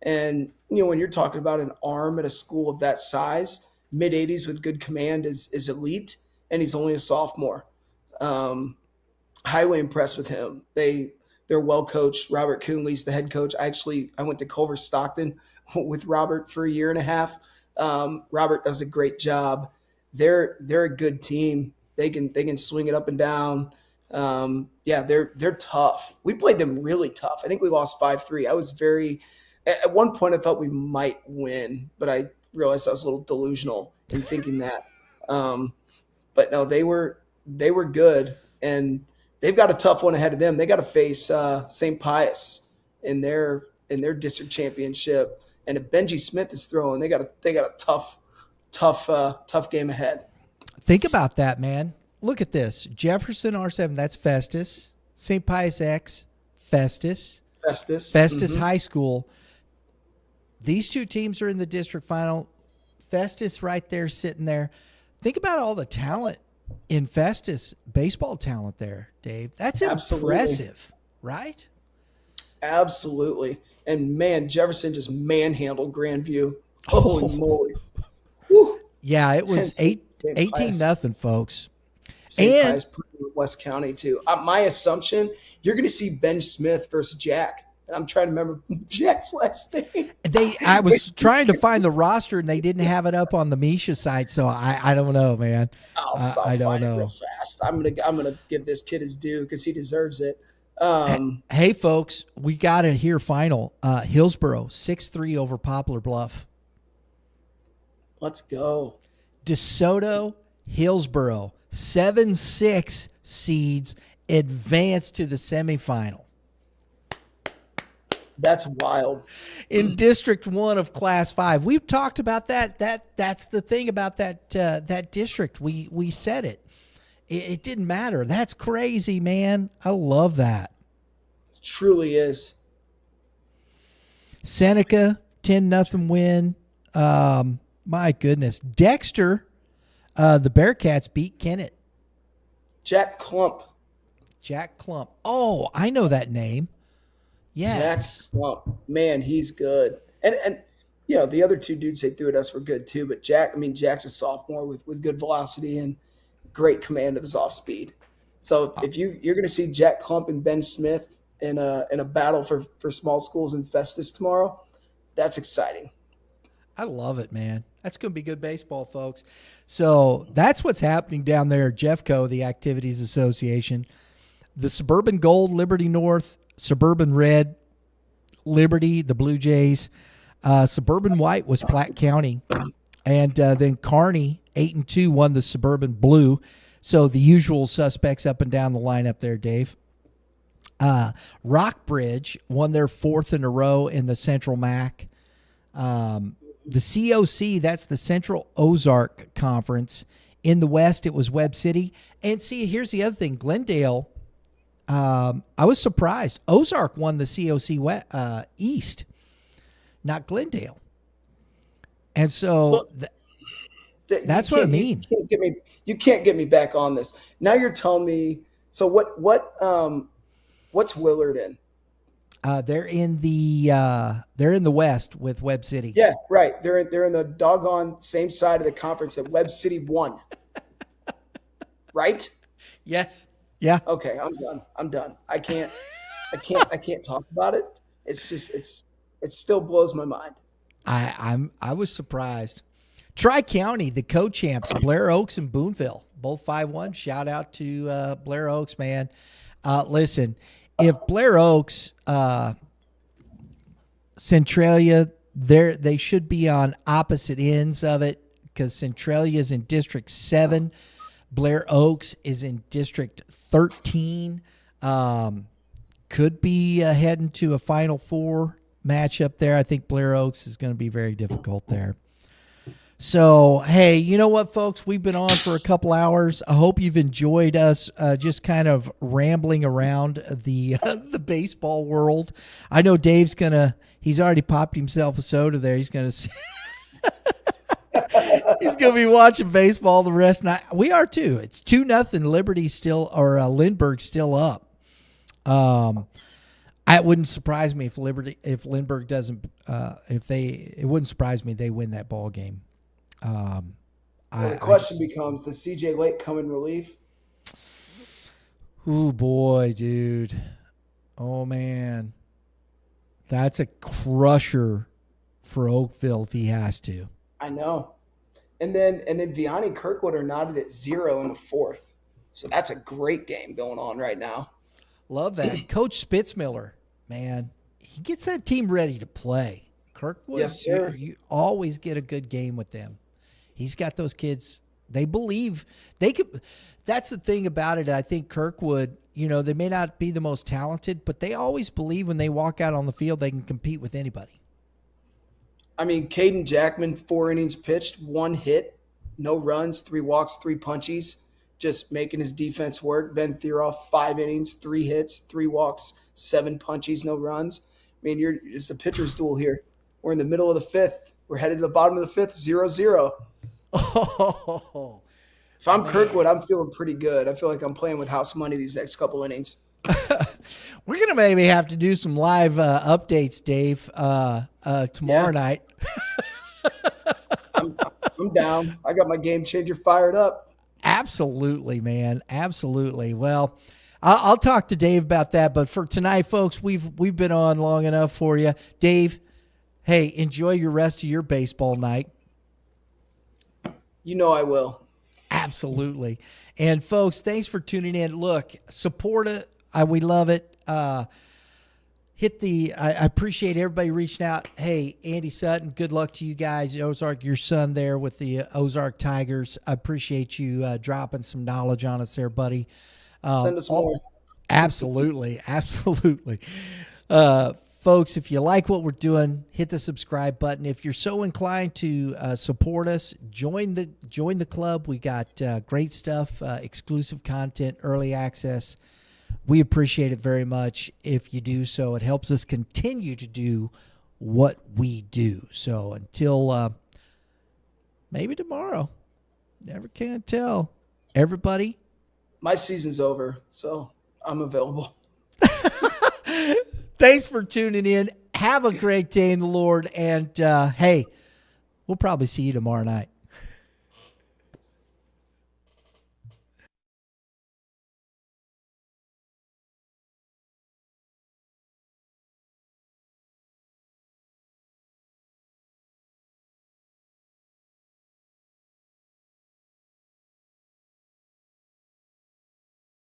And, when you're talking about an arm at a school of that size, mid-80s with good command is elite, and he's only a sophomore. Highly impressed with him. They're well coached. Robert Coonley's the head coach. I went to Culver Stockton with Robert for a year and a half. Robert does a great job. They're a good team. They can swing it up and down. They're tough. We played them really tough. I think we lost 5-3. At one point I thought we might win, but I realized I was a little delusional in thinking that. But no, they were good, and they've got a tough one ahead of them. They got to face St. Pius in their district championship, and if Benji Smith is throwing, they got a tough game ahead. Think about that, man. Look at this. Jefferson R7, that's Festus. St. Pius X, Festus High School. These two teams are in the district final. Festus right there sitting there. Think about all the talent in Festus, baseball talent there, Dave. That's impressive, right? Absolutely. And, man, Jefferson just manhandled Grandview. Holy moly. Whew. Yeah, it was 18-0, folks. St. Pius West County, too. My assumption, you're going to see Ben Smith versus Jack. And I'm trying to remember Jack's last name. I was trying to find the roster, and they didn't have it up on the Misha site, so I don't know, man. I don't know. It real fast. I'm gonna give this kid his due because he deserves it. Hey, folks, we got it here. Final Hillsboro 6-3 over Poplar Bluff. Let's go. DeSoto, Hillsboro 7-6 seeds advance to the semifinal. That's wild. In District 1 of Class 5. We've talked about that. That's the thing about that district. We said it. It didn't matter. That's crazy, man. I love that. It truly is. Seneca, 10-0 win. My goodness. Dexter, the Bearcats beat Kennett. Jack Clump. Oh, I know that name. Yes. Jack Clump. Man, he's good. And the other two dudes they threw at us were good too. But Jack's a sophomore with good velocity and great command of his off speed. So if you're going to see Jack Clump and Ben Smith in a battle for small schools in Festus tomorrow, that's exciting. I love it, man. That's going to be good baseball, folks. So that's what's happening down there at Jeffco, the Activities Association. The Suburban Gold, Liberty North. Suburban Red, Liberty, the Blue Jays. Suburban White was Platte County. And then Kearney, 8-2, won the Suburban Blue. So the usual suspects up and down the lineup there, Dave. Rockbridge won their 4th in a row in the Central MAC. The COC, that's the Central Ozark Conference. In the West, it was Webb City. And see, here's the other thing. Glendale, I was surprised. Ozark won the COC East, not Glendale. And so that's what I mean. You can't get me back on this. Now you're telling me. So what's Willard in? They're in the West with Webb City. Yeah, right. They're in the doggone same side of the conference that Webb City won. Right? Yes. Yeah. Okay, I'm done. I can't talk about it. It's just it still blows my mind. I was surprised. Tri-County, the co-champs, Blair Oaks and Boonville, both 5-1. Shout out to Blair Oaks, man. Listen, if Blair Oaks, Centralia, they should be on opposite ends of it because Centralia is in District 7. Blair Oaks is in District 13. Could be heading to a Final Four matchup there. I think Blair Oaks is going to be very difficult there. So, hey, you know what, folks? We've been on for a couple hours. I hope you've enjoyed us just kind of rambling around the baseball world. I know Dave's he's already popped himself a soda there. He's going to he's going to be watching baseball the rest of the night. We are too. It's 2-0. Liberty still, or Lindbergh still up. It wouldn't surprise me if Lindbergh doesn't, it wouldn't surprise me they win that ball game. The question becomes, does CJ Lake come in relief? Oh boy, dude. Oh man. That's a crusher for Oakville if he has to. I know. And then Vianney Kirkwood are knotted at 0 in the 4th. So that's a great game going on right now. Love that. Coach Spitzmiller, man, he gets that team ready to play. Kirkwood, yes, sir. You always get a good game with them. He's got those kids. They believe they could. That's the thing about it. I think Kirkwood, they may not be the most talented, but they always believe when they walk out on the field, they can compete with anybody. I mean, Caden Jackman, 4 innings pitched, 1 hit, no runs, 3 walks, 3 punchies, just making his defense work. Ben Theroff, 5 innings, 3 hits, 3 walks, 7 punchies, no runs. I mean, it's a pitcher's duel here. We're in the middle of the 5th. We're headed to the bottom of the 5th, 0-0. Oh, if I'm Kirkwood, I'm feeling pretty good. I feel like I'm playing with house money these next couple innings. We're going to maybe have to do some live updates, Dave, tomorrow night. I'm down. I got my game changer fired up. Absolutely, man. Absolutely. Well, I'll talk to Dave about that. But for tonight, folks, we've been on long enough for you. Dave, hey, enjoy your rest of your baseball night. You know I will. Absolutely. And, folks, thanks for tuning in. Look, support it. We love it. I appreciate everybody reaching out. Hey, Andy Sutton, good luck to you guys. Ozark, your son there with the Ozark Tigers. I appreciate you dropping some knowledge on us there, buddy. Send us more. Absolutely. Absolutely. folks, if you like what we're doing, hit the subscribe button. If you're so inclined to support us, join the club. We got great stuff, exclusive content, early access. We appreciate it very much if you do so. It helps us continue to do what we do. So until maybe tomorrow, never can tell. Everybody, my season's over, so I'm available. Thanks for tuning in. Have a great day in the Lord. And, hey, we'll probably see you tomorrow night.